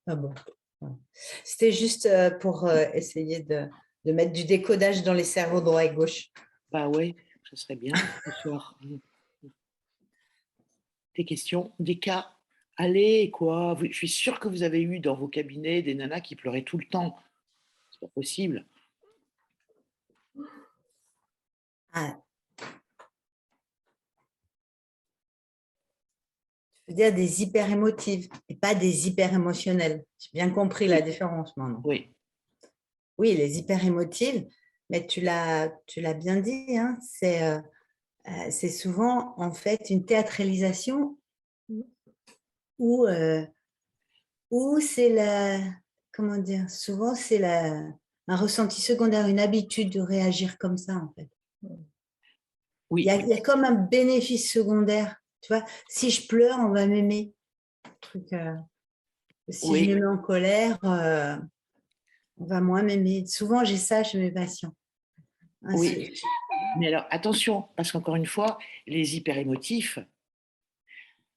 S4: Ah bon. Voilà. C'était juste pour essayer de mettre du décodage dans les cerveaux droit et gauche.
S1: Bah ouais, ça serait bien ce soir. Des questions, des cas. Allez, quoi. Je suis sûre que vous avez eu dans vos cabinets des nanas qui pleuraient tout le temps. C'est pas possible.
S4: Ah, je veux dire des hyper émotives et pas des hyper émotionnelles. J'ai bien compris la différence maintenant.
S1: Oui.
S4: Oui, les hyper émotives, mais tu l'as bien dit, hein, c'est souvent en fait une théâtralisation où, c'est comment dire, souvent c'est un ressenti secondaire, une habitude de réagir comme ça en fait.
S1: Oui.
S4: Il y a comme un bénéfice secondaire, tu vois, si je pleure, on va m'aimer. Si je
S1: Oui.
S4: me mets en colère, on va moins m'aimer. Souvent, j'ai ça chez mes patients.
S1: Oui. Mais alors, attention, parce qu'encore une fois, les hyperémotifs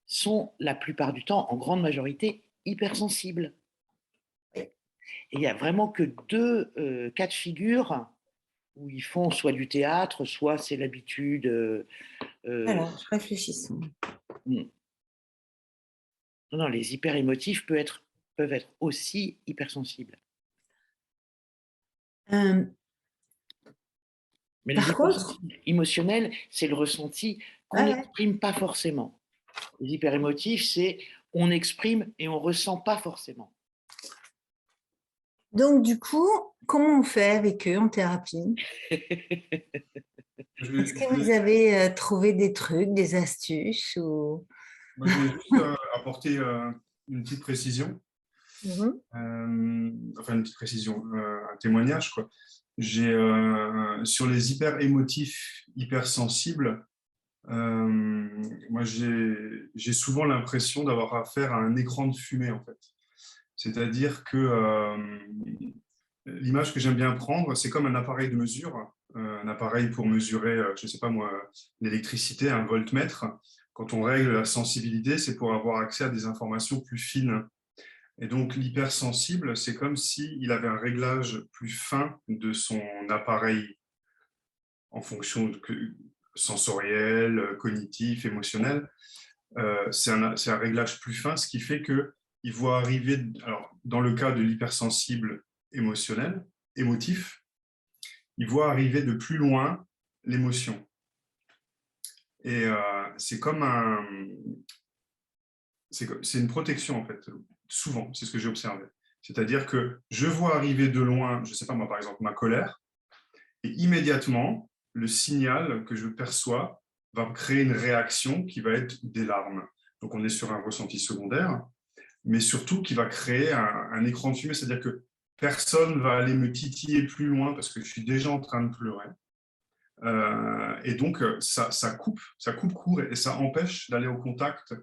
S1: sont la plupart du temps, en grande majorité, hypersensibles. Et il n'y a vraiment que deux cas de figure où ils font soit du théâtre, soit c'est l'habitude.
S4: Alors, réfléchissons.
S1: Non, non, les hyperémotifs peuvent être aussi hypersensibles. Mais les
S4: Par contre,
S1: hypersensibles émotionnels, c'est le ressenti qu'on
S4: ouais.
S1: n'exprime pas forcément. Les hyperémotifs, c'est on exprime et on ressent pas forcément.
S4: Donc, du coup, comment on fait avec eux en thérapie? Est-ce que vous avez trouvé des trucs, des astuces ou...
S5: Moi, je vais juste apporter une petite précision,
S4: Mhm.
S5: enfin une petite précision, un témoignage, quoi. Sur les hyper émotifs, hyper sensibles, moi j'ai souvent l'impression d'avoir affaire à un écran de fumée en fait. C'est-à-dire que l'image que j'aime bien prendre, c'est comme un appareil de mesure, un appareil pour mesurer, je ne sais pas moi, l'électricité, un voltmètre. Quand on règle la sensibilité, c'est pour avoir accès à des informations plus fines. Et donc, l'hypersensible, c'est comme s'il avait un réglage plus fin de son appareil en fonction sensoriel, cognitif, émotionnel. C'est un réglage plus fin, ce qui fait qu'il voit arriver, alors, dans le cas de l'hypersensible émotionnel, émotif, il voit arriver de plus loin l'émotion. Et c'est comme c'est une protection, en fait, souvent, c'est ce que j'ai observé. C'est-à-dire que je vois arriver de loin, je ne sais pas moi, par exemple, ma colère, et immédiatement, le signal que je perçois va créer une réaction qui va être des larmes. Donc, on est sur un ressenti secondaire, mais surtout qui va créer un écran de fumée, c'est-à-dire que personne ne va aller me titiller plus loin parce que je suis déjà en train de pleurer. Et donc, ça coupe court et ça empêche d'aller au contact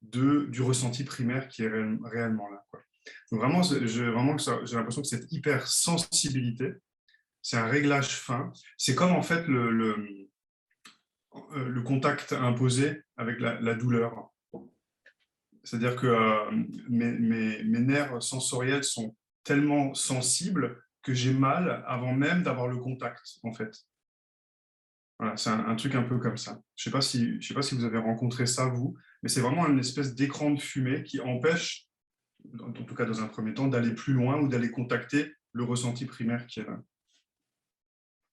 S5: du ressenti primaire qui est réellement là, quoi. Donc vraiment, j'ai l'impression que cette hypersensibilité, c'est un réglage fin. C'est comme en fait le contact imposé avec la douleur. C'est-à-dire que mes nerfs sensoriels sont tellement sensibles que j'ai mal avant même d'avoir le contact, en fait. Voilà, c'est un truc un peu comme ça. Je ne sais pas si vous avez rencontré ça, vous, mais c'est vraiment une espèce d'écran de fumée qui empêche, en tout cas dans un premier temps, d'aller plus loin ou d'aller contacter le ressenti primaire qui est là.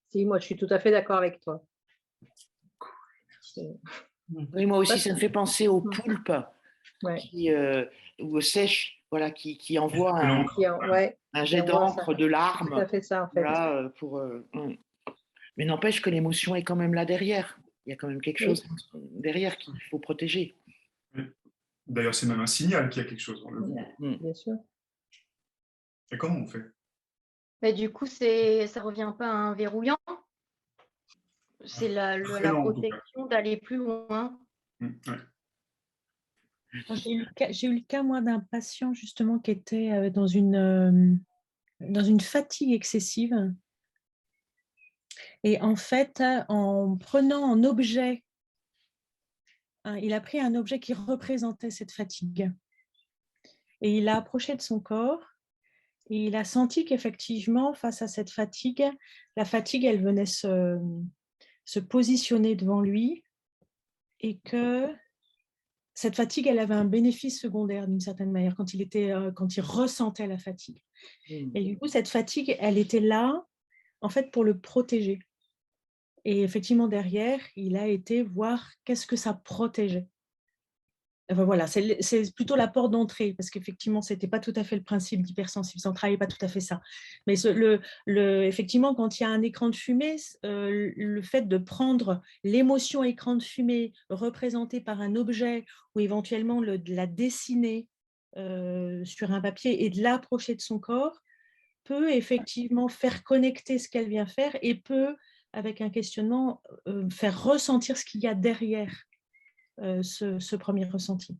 S2: Si, moi, je suis tout à fait d'accord avec toi.
S1: Oui, moi aussi, ça me fait penser aux poulpes ou aux sèches, voilà, qui envoient un jet d'encre, de larmes.
S2: Tout à fait ça, en fait.
S1: Voilà, mais n'empêche que l'émotion est quand même là derrière. Il y a quand même quelque chose derrière qu'il faut protéger.
S5: D'ailleurs, c'est même un signal qu'il y a quelque chose dans le groupe.
S2: Bien sûr.
S5: Et comment on fait?
S6: Mais du coup, ça ne revient pas à un verrouillant. C'est la protection d'aller plus loin.
S3: J'ai eu le cas, moi, d'un patient justement qui était dans une fatigue excessive. Et en fait, en prenant un objet, il a pris un objet qui représentait cette fatigue. Et il l'a approché de son corps. Et il a senti qu'effectivement, face à cette fatigue, la fatigue, elle venait se positionner devant lui et que cette fatigue, elle avait un bénéfice secondaire d'une certaine manière quand il ressentait la fatigue. Et du coup, cette fatigue, elle était là, en fait, pour le protéger. Et effectivement, derrière, il a été voir qu'est-ce que ça protégeait. Enfin, voilà, c'est plutôt la porte d'entrée, parce qu'effectivement, ce n'était pas tout à fait le principe d'hypersensible, ça ne travaillait pas tout à fait ça. Mais effectivement, quand il y a un écran de fumée, le fait de prendre l'émotion écran de fumée représentée par un objet ou éventuellement de la dessiner sur un papier et de l'approcher de son corps peut effectivement faire connecter ce qu'elle vient faire et peut, avec un questionnement, faire ressentir ce qu'il y a derrière ce premier ressenti.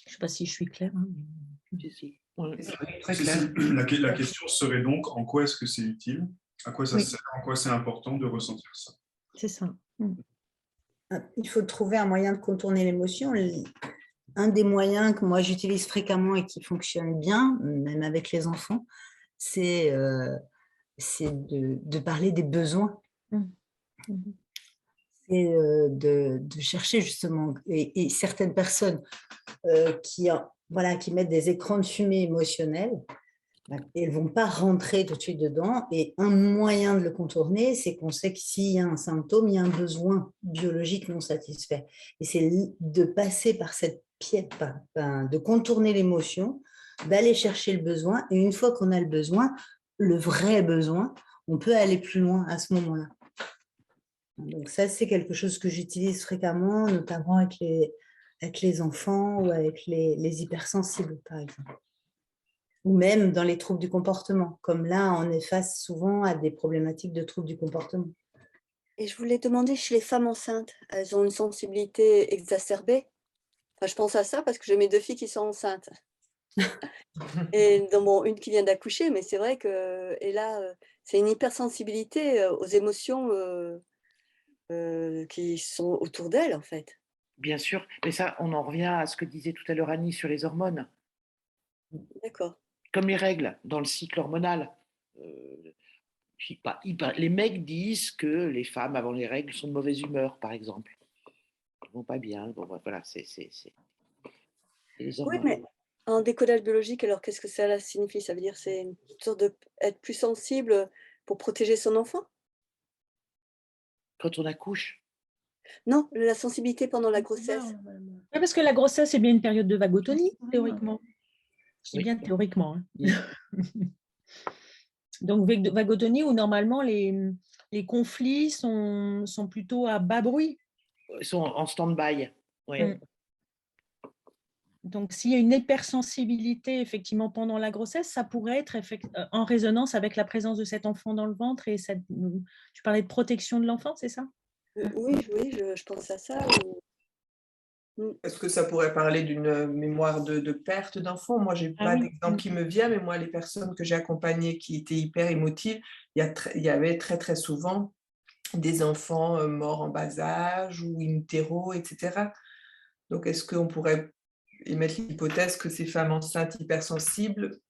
S3: Je ne sais pas si je suis claire.
S5: Très clair. La question serait donc, en quoi est-ce que c'est utile? À quoi ça sert? En quoi c'est important de ressentir ça?
S3: C'est ça.
S4: Il faut trouver un moyen de contourner l'émotion. Un des moyens que moi j'utilise fréquemment et qui fonctionne bien, même avec les enfants, c'est de parler des besoins. C'est de chercher justement, et certaines personnes qui mettent des écrans de fumée émotionnels, elles ne vont pas rentrer tout de suite dedans. Et un moyen de le contourner, c'est qu'on sait que s'il y a un symptôme, il y a un besoin biologique non satisfait. Et c'est de passer par cette pièce, de contourner l'émotion, d'aller chercher le besoin. Et une fois qu'on a le besoin, le vrai besoin, on peut aller plus loin à ce moment-là. Donc ça, c'est quelque chose que j'utilise fréquemment, notamment avec les enfants ou avec les hypersensibles, par exemple. Ou même dans les troubles du comportement. Comme là, on est face souvent à des problématiques de troubles du comportement.
S7: Et je voulais demander, chez les femmes enceintes, elles ont une sensibilité exacerbée? Enfin, je pense à ça parce que j'ai mes 2 filles qui sont enceintes. Et une qui vient d'accoucher, mais c'est vrai que, et là, c'est une hypersensibilité aux émotions qui sont autour d'elle, en fait.
S1: Bien sûr, mais ça, on en revient à ce que disait tout à l'heure Annie sur les hormones.
S7: D'accord.
S1: Comme les règles dans le cycle hormonal. Les mecs disent que les femmes avant les règles sont de mauvaise humeur, par exemple. Elles vont pas bien. Bon, voilà, c'est les hormones.
S7: Oui, mais en décodage biologique, alors qu'est-ce que ça signifie? Ça veut dire c'est une sorte d'être plus sensible pour protéger son enfant?
S1: Quand on accouche?
S7: Non, la sensibilité pendant la grossesse.
S3: Oui, parce que la grossesse, c'est bien une période de vagotonie, théoriquement. Je dis bien théoriquement. Donc, vagotonie où normalement les conflits sont plutôt à bas bruit.
S1: Ils sont en stand-by. Ouais.
S3: Donc, s'il y a une hypersensibilité effectivement pendant la grossesse, ça pourrait être en résonance avec la présence de cet enfant dans le ventre. Et tu parlais de protection de l'enfant, c'est ça?
S7: Oui, je pense à ça.
S8: Est-ce que ça pourrait parler d'une mémoire de perte d'enfant? Moi, je n'ai pas d'exemple qui me vient, mais moi, les personnes que j'ai accompagnées qui étaient hyper émotives, il y avait très, très souvent des enfants morts en bas âge ou in utero, etc. Donc, est-ce qu'on pourrait émettre l'hypothèse que ces femmes enceintes hypersensibles,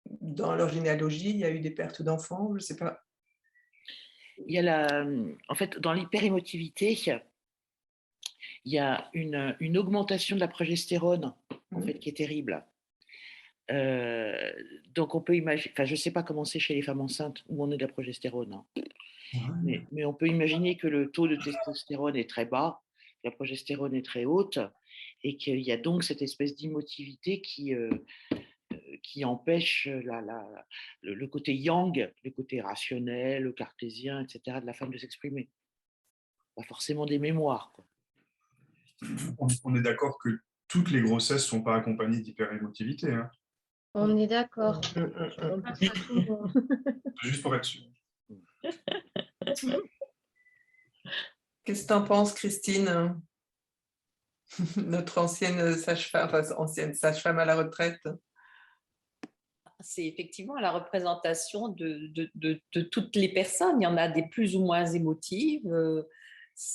S8: dans leur généalogie, il y a eu des pertes d'enfants? Je ne sais pas.
S1: Il y a en fait, dans l'hyperémotivité, il y a une augmentation de la progestérone en fait, qui est terrible. Donc, on peut imaginer, enfin, je ne sais pas comment c'est chez les femmes enceintes où on est de la progestérone, hein. Mais on peut imaginer que le taux de testostérone est très bas, la progestérone est très haute, et qu'il y a donc cette espèce d'émotivité qui empêche le côté yang, le côté rationnel, le cartésien, etc., de la femme de s'exprimer. Pas forcément des mémoires, quoi.
S5: On est d'accord que toutes les grossesses ne sont pas accompagnées d'hyperémotivité, hein.
S6: On est d'accord.
S5: Juste pour être sûr.
S8: Qu'est-ce que tu en penses, Christine? Notre ancienne sage-femme, enfin, ancienne sage-femme à la retraite.
S9: C'est effectivement la représentation de toutes les personnes. Il y en a des plus ou moins émotives.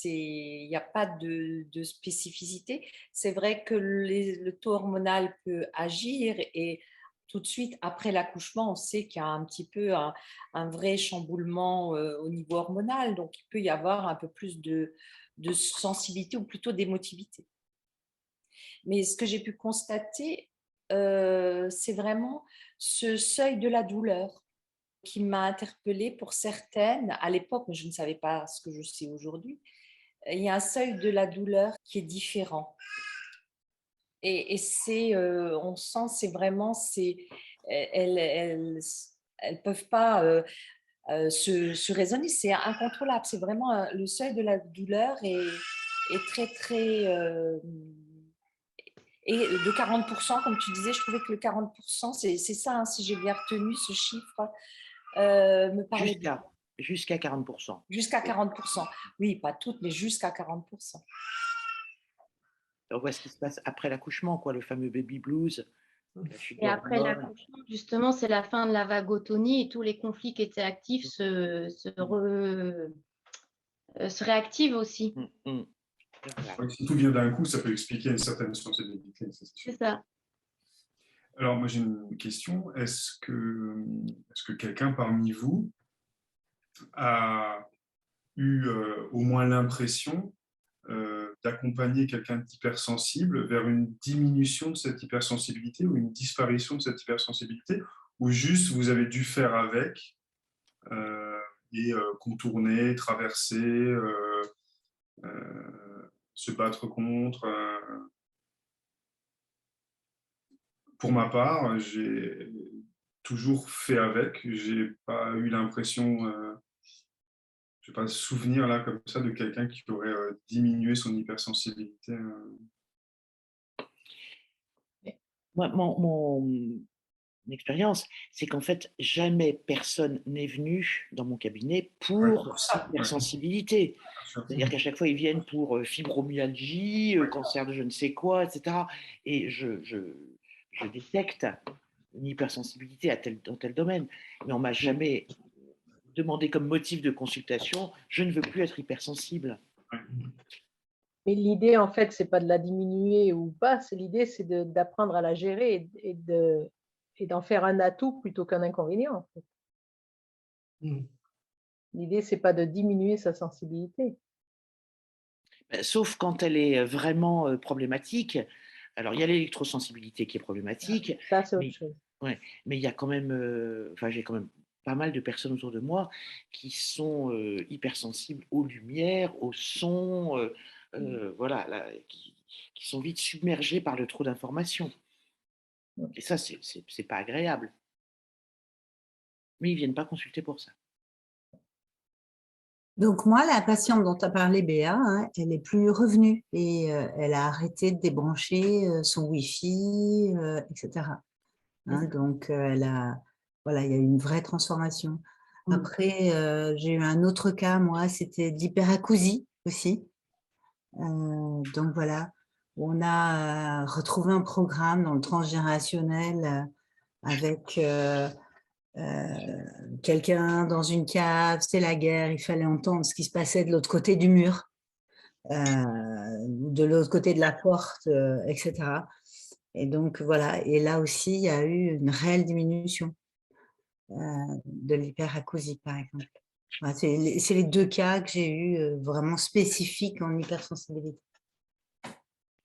S9: Il n'y a pas de spécificité. C'est vrai que le taux hormonal peut agir et tout de suite, après l'accouchement, on sait qu'il y a un petit peu un vrai chamboulement au niveau hormonal. Donc, il peut y avoir un peu plus de sensibilité ou plutôt d'émotivité. Mais ce que j'ai pu constater, c'est vraiment ce seuil de la douleur qui m'a interpellée pour certaines. À l'époque, mais je ne savais pas ce que je sais aujourd'hui. Il y a un seuil de la douleur qui est différent. Et c'est, on sent, c'est vraiment, elles peuvent pas se raisonner, c'est incontrôlable. C'est vraiment le seuil de la douleur est très, très... et de 40%, comme tu disais, je trouvais que le 40%, c'est ça, hein, si j'ai bien retenu ce chiffre, me parlait
S1: jusqu'à 40%.
S9: Jusqu'à 40%. Oui, pas toutes, mais jusqu'à 40%.
S1: On voit ce qui se passe après l'accouchement, quoi, le fameux baby blues.
S6: Et après l'accouchement, justement, c'est la fin de la vagotonie et tous les conflits qui étaient actifs se réactivent aussi.
S5: Si tout vient d'un coup, ça peut expliquer une certaine sensibilité.
S6: C'est ça.
S5: Alors, moi, j'ai une question. Est-ce que quelqu'un parmi vous a eu au moins l'impression d'accompagner quelqu'un d'hypersensible vers une diminution de cette hypersensibilité ou une disparition de cette hypersensibilité, ou juste vous avez dû faire avec et contourner, traverser, se battre contre. Pour ma part, j'ai toujours fait avec. J'ai pas eu l'impression, je n'ai pas de souvenir là comme ça de quelqu'un qui aurait diminué son hypersensibilité.
S1: Moi, mon expérience, c'est qu'en fait, jamais personne n'est venu dans mon cabinet pour hypersensibilité. C'est-à-dire qu'à chaque fois, ils viennent pour fibromyalgie, cancer de je ne sais quoi, etc. Et je détecte une hypersensibilité dans tel domaine. Mais on ne m'a jamais demandé comme motif de consultation, je ne veux plus être hypersensible.
S2: Mais l'idée, en fait, c'est pas de la diminuer ou pas. L'idée, c'est d'apprendre à la gérer et d'en faire un atout plutôt qu'un inconvénient. En fait. L'idée, c'est pas de diminuer sa sensibilité.
S1: Sauf quand elle est vraiment problématique. Alors, il y a l'électrosensibilité qui est problématique.
S2: Ça, c'est autre chose.
S1: Ouais, mais il y a quand même, j'ai quand même pas mal de personnes autour de moi qui sont hypersensibles aux lumières, au son, voilà, qui sont vite submergées par le trop d'informations. Et ça, c'est pas agréable. Mais ils viennent pas consulter pour ça.
S4: Donc moi, la patiente dont tu as parlé, Béa, hein, elle est plus revenue et elle a arrêté de débrancher son Wi-Fi, etc. Hein, donc voilà, il y a eu une vraie transformation. Après, j'ai eu un autre cas, moi, c'était d'hyperacousie aussi. Donc voilà, on a retrouvé un programme dans le transgénérationnel avec quelqu'un dans une cave, c'est la guerre, il fallait entendre ce qui se passait de l'autre côté du mur, de l'autre côté de la porte, etc. Et donc voilà, et là aussi, il y a eu une réelle diminution de l'hyperacousie, par exemple. Voilà, c'est les deux cas que j'ai eu vraiment spécifiques en hypersensibilité.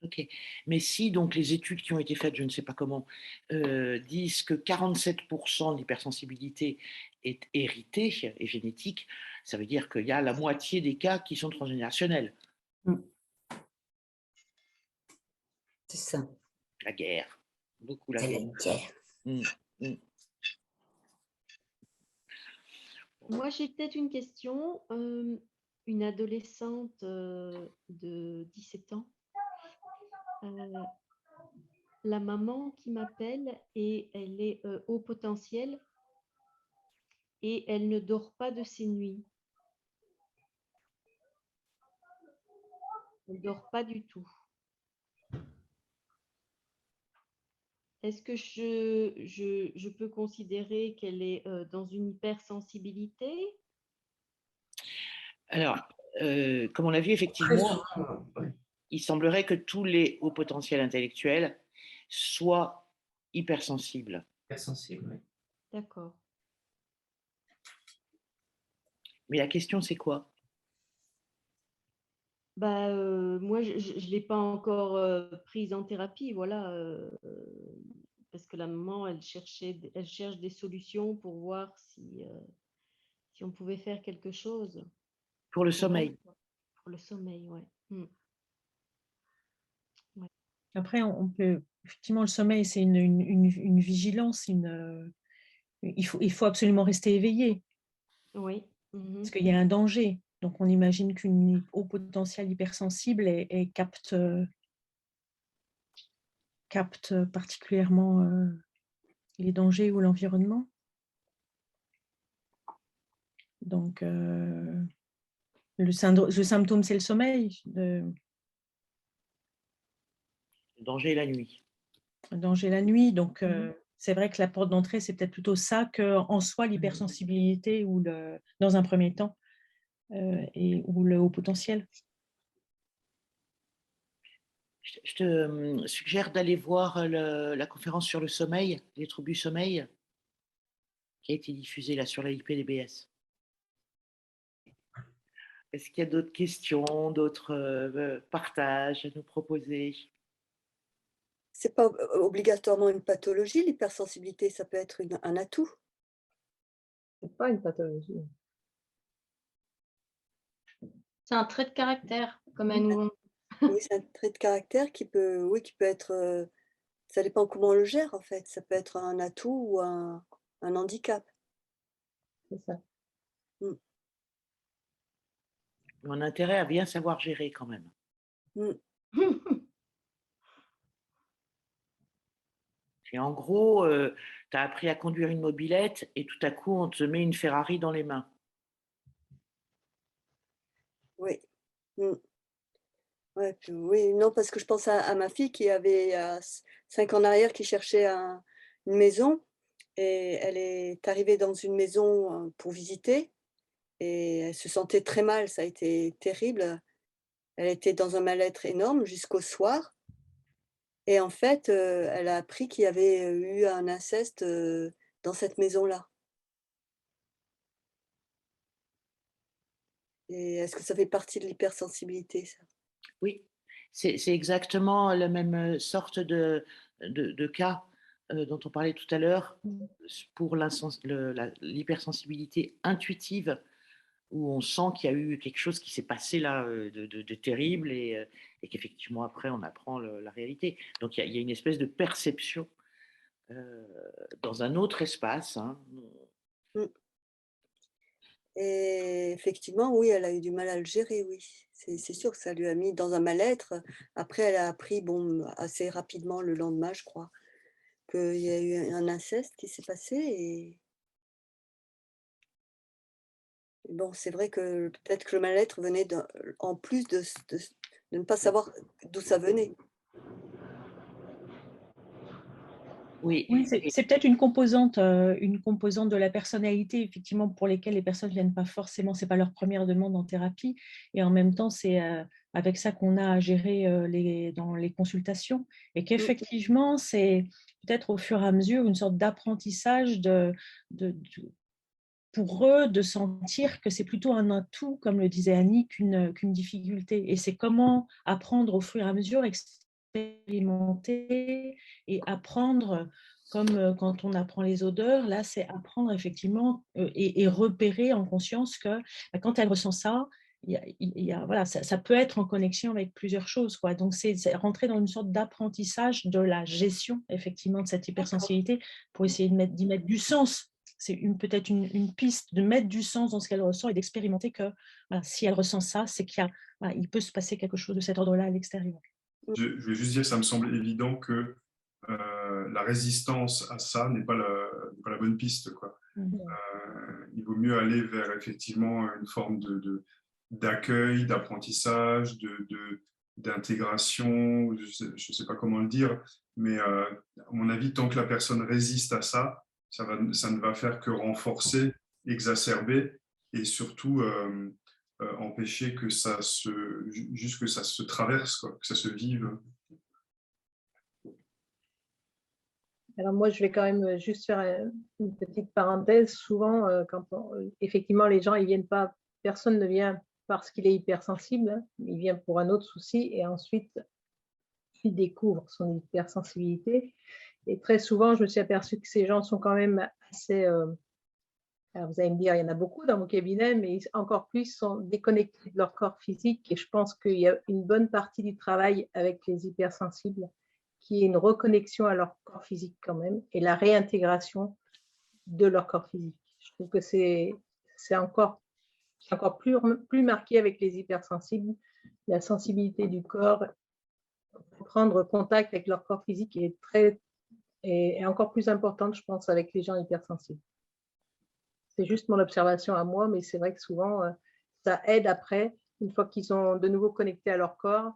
S1: Ok, mais si donc les études qui ont été faites, je ne sais pas comment, disent que 47% de l'hypersensibilité est héritée et génétique, ça veut dire qu'il y a la moitié des cas qui sont transgénérationnels.
S4: C'est ça.
S1: La guerre, beaucoup la
S4: C'est
S1: guerre.
S4: la guerre.
S10: Moi, j'ai peut-être une question. Une adolescente de 17 ans, la maman qui m'appelle et elle est haut potentiel et elle ne dort pas de ses nuits. Elle ne dort pas du tout. Est-ce que je peux considérer qu'elle est dans une hypersensibilité?
S1: Alors, comme on l'a vu, effectivement, il semblerait que tous les hauts potentiels intellectuels soient hypersensibles.
S11: Hypersensible, oui.
S10: D'accord.
S1: Mais la question, c'est quoi?
S10: Bah, moi, je ne l'ai pas encore prise en thérapie, voilà, parce que la maman, elle cherche des solutions pour voir si on pouvait faire quelque chose
S1: Pour le
S10: pour elle,
S1: sommeil.
S10: quoi. Pour le sommeil, ouais. Ouais.
S3: Après, on peut, effectivement, le sommeil, c'est une vigilance, il faut absolument rester éveillé.
S10: Oui.
S3: Parce qu'il y a un danger. Donc, on imagine qu'une haut potentiel hypersensible capte particulièrement les dangers ou l'environnement. Donc, le symptôme, c'est le sommeil.
S1: Le danger la nuit.
S3: Le danger la nuit. Donc, c'est vrai que la porte d'entrée, c'est peut-être plutôt ça qu'en soi, l'hypersensibilité ou dans un premier temps, ou le haut potentiel.
S1: Je te suggère d'aller voir la conférence sur le sommeil, les troubles du sommeil, qui a été diffusée là sur la IPDBS. Est-ce qu'il y a d'autres questions, d'autres partages à nous proposer?
S7: C'est pas obligatoirement une pathologie, l'hypersensibilité, ça peut être un atout.
S2: C'est pas une pathologie.
S6: C'est un trait de caractère, comme elle nous.
S7: Oui, c'est un trait de caractère qui peut être, ça dépend comment on le gère en fait. Ça peut être un atout ou un handicap.
S2: C'est ça.
S1: On a intérêt à bien savoir gérer quand même. Et en gros, tu as appris à conduire une mobilette et tout à coup, on te met une Ferrari dans les mains.
S7: Oui. Ouais, oui, non, parce que je pense à ma fille qui avait 5 ans en arrière, qui cherchait une maison et elle est arrivée dans une maison pour visiter et elle se sentait très mal, ça a été terrible. Elle était dans un mal-être énorme jusqu'au soir et en fait, elle a appris qu'il y avait eu un inceste dans cette maison-là. Et est-ce que ça fait partie de l'hypersensibilité, ça?
S1: Oui, c'est exactement la même sorte de cas dont on parlait tout à l'heure pour l'hypersensibilité intuitive, où on sent qu'il y a eu quelque chose qui s'est passé là de terrible et qu'effectivement après on apprend la réalité. Donc il y a une espèce de perception dans un autre espace. Hein.
S7: Et effectivement, oui, elle a eu du mal à le gérer, oui. C'est sûr que ça lui a mis dans un mal-être. Après, elle a appris, bon, assez rapidement le lendemain, je crois, qu'il y a eu un inceste qui s'est passé. Et bon, c'est vrai que peut-être que le mal-être venait en plus de ne pas savoir d'où ça venait.
S1: Oui,
S3: Oui, c'est peut-être une composante de la personnalité, effectivement, pour lesquelles les personnes ne viennent pas forcément, ce n'est pas leur première demande en thérapie. Et en même temps, c'est avec ça qu'on a à gérer dans les consultations. Et qu'effectivement, c'est peut-être au fur et à mesure une sorte d'apprentissage pour eux de sentir que c'est plutôt un atout, comme le disait Annie, qu'une difficulté. Et c'est comment apprendre au fur et à mesure, expérimenter et apprendre, comme quand on apprend les odeurs, là c'est apprendre effectivement et repérer en conscience que quand elle ressent ça, voilà, ça peut être en connexion avec plusieurs choses, quoi. Donc c'est rentrer dans une sorte d'apprentissage de la gestion effectivement de cette hypersensibilité pour essayer d'y mettre du sens. C'est peut-être une piste de mettre du sens dans ce qu'elle ressent et d'expérimenter que voilà, si elle ressent ça, c'est il peut se passer quelque chose de cet ordre-là à l'extérieur.
S5: Je vais juste dire, ça me semble évident que la résistance à ça n'est pas la bonne piste, quoi. Il vaut mieux aller vers effectivement une forme d'accueil, d'apprentissage, d'intégration, je ne sais pas comment le dire, mais à mon avis, tant que la personne résiste à ça, ça ne va faire que renforcer, exacerber et surtout empêcher que ça se traverse, quoi, que ça se vive.
S2: Alors moi, je vais quand même juste faire une petite parenthèse. Souvent, effectivement, les gens, ils viennent pas, personne ne vient parce qu'il est hypersensible, hein, il vient pour un autre souci et ensuite, il découvre son hypersensibilité. Et très souvent, je me suis aperçue que ces gens sont quand même assez... alors vous allez me dire, il y en a beaucoup dans mon cabinet, mais encore plus sont déconnectés de leur corps physique. Et je pense qu'il y a une bonne partie du travail avec les hypersensibles qui est une reconnexion à leur corps physique quand même et la réintégration de leur corps physique. Je trouve que c'est encore plus marqué avec les hypersensibles. La sensibilité du corps, prendre contact avec leur corps physique est encore plus importante, je pense, avec les gens hypersensibles. C'est juste mon observation à moi, mais c'est vrai que souvent, ça aide après, une fois qu'ils sont de nouveau connectés à leur corps,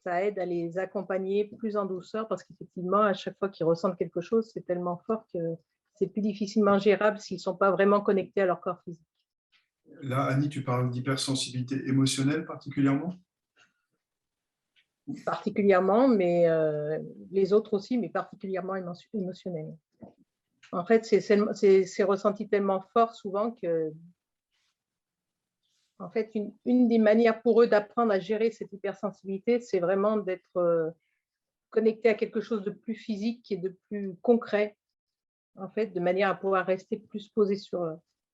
S2: ça aide à les accompagner plus en douceur parce qu'effectivement, à chaque fois qu'ils ressentent quelque chose, c'est tellement fort que c'est plus difficilement gérable s'ils ne sont pas vraiment connectés à leur corps physique.
S5: Là, Annie, tu parles d'hypersensibilité émotionnelle particulièrement?
S2: Particulièrement, mais les autres aussi, mais particulièrement émotionnelle. En fait, c'est ressenti tellement fort souvent que, en fait, une des manières pour eux d'apprendre à gérer cette hypersensibilité, c'est vraiment d'être connecté à quelque chose de plus physique et de plus concret, en fait, de manière à pouvoir rester plus posé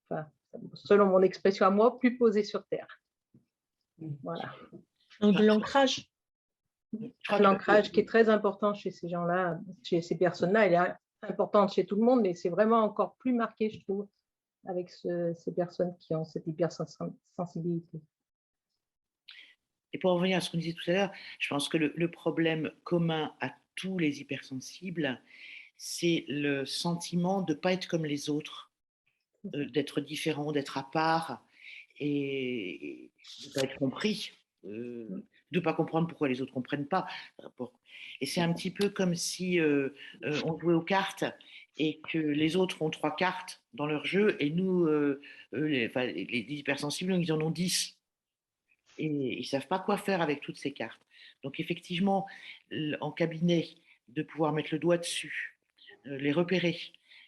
S2: enfin, selon mon expression à moi, plus posé sur Terre. Voilà.
S3: Donc de l'ancrage.
S2: L'ancrage qui est très important chez ces gens-là, chez ces personnes-là, elle est importante chez tout le monde, mais c'est vraiment encore plus marqué, je trouve, avec ces personnes qui ont cette hypersensibilité.
S1: Et pour revenir à ce qu'on disait tout à l'heure, je pense que le problème commun à tous les hypersensibles, c'est le sentiment de ne pas être comme les autres, d'être différent, d'être à part et de ne pas être compris, de ne pas comprendre pourquoi les autres ne comprennent pas. Et c'est un petit peu comme si on jouait aux cartes et que les autres ont 3 cartes dans leur jeu et nous, les hypersensibles, ils en ont 10. Et ils ne savent pas quoi faire avec toutes ces cartes. Donc effectivement, en cabinet, de pouvoir mettre le doigt dessus, les repérer,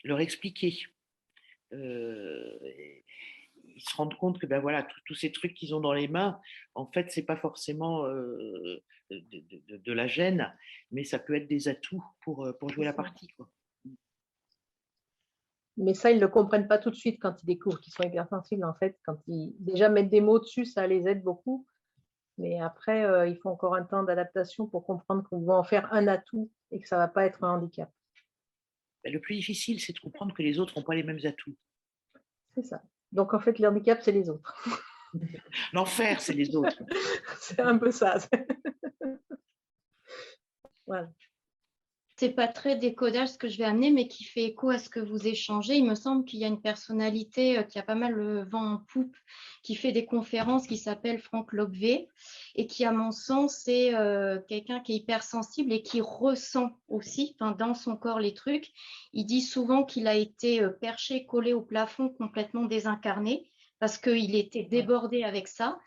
S1: leur expliquer, ils se rendent compte que ben voilà, tous ces trucs qu'ils ont dans les mains, en fait, ce n'est pas forcément de la gêne, mais ça peut être des atouts pour jouer la partie, quoi.
S2: Mais ça, ils ne le comprennent pas tout de suite quand ils découvrent qu'ils sont hypersensibles. En fait, quand ils déjà mettent des mots dessus, ça les aide beaucoup. Mais après, il faut encore un temps d'adaptation pour comprendre qu'on va en faire un atout et que ça ne va pas être un handicap.
S1: Le plus difficile, c'est de comprendre que les autres n'ont pas les mêmes atouts.
S2: C'est ça. Donc, en fait, le handicap, c'est les autres.
S1: L'enfer, c'est les autres.
S2: C'est un peu ça. Voilà.
S6: C'est pas très décodage ce que je vais amener, mais qui fait écho à ce que vous échangez. Il me semble qu'il y a une personnalité qui a pas mal le vent en poupe, qui fait des conférences, qui s'appelle Franck Lobvé, et qui, à mon sens, est quelqu'un qui est hypersensible et qui ressent aussi, dans son corps, les trucs. Il dit souvent qu'il a été perché, collé au plafond, complètement désincarné, parce qu'il était débordé avec ça.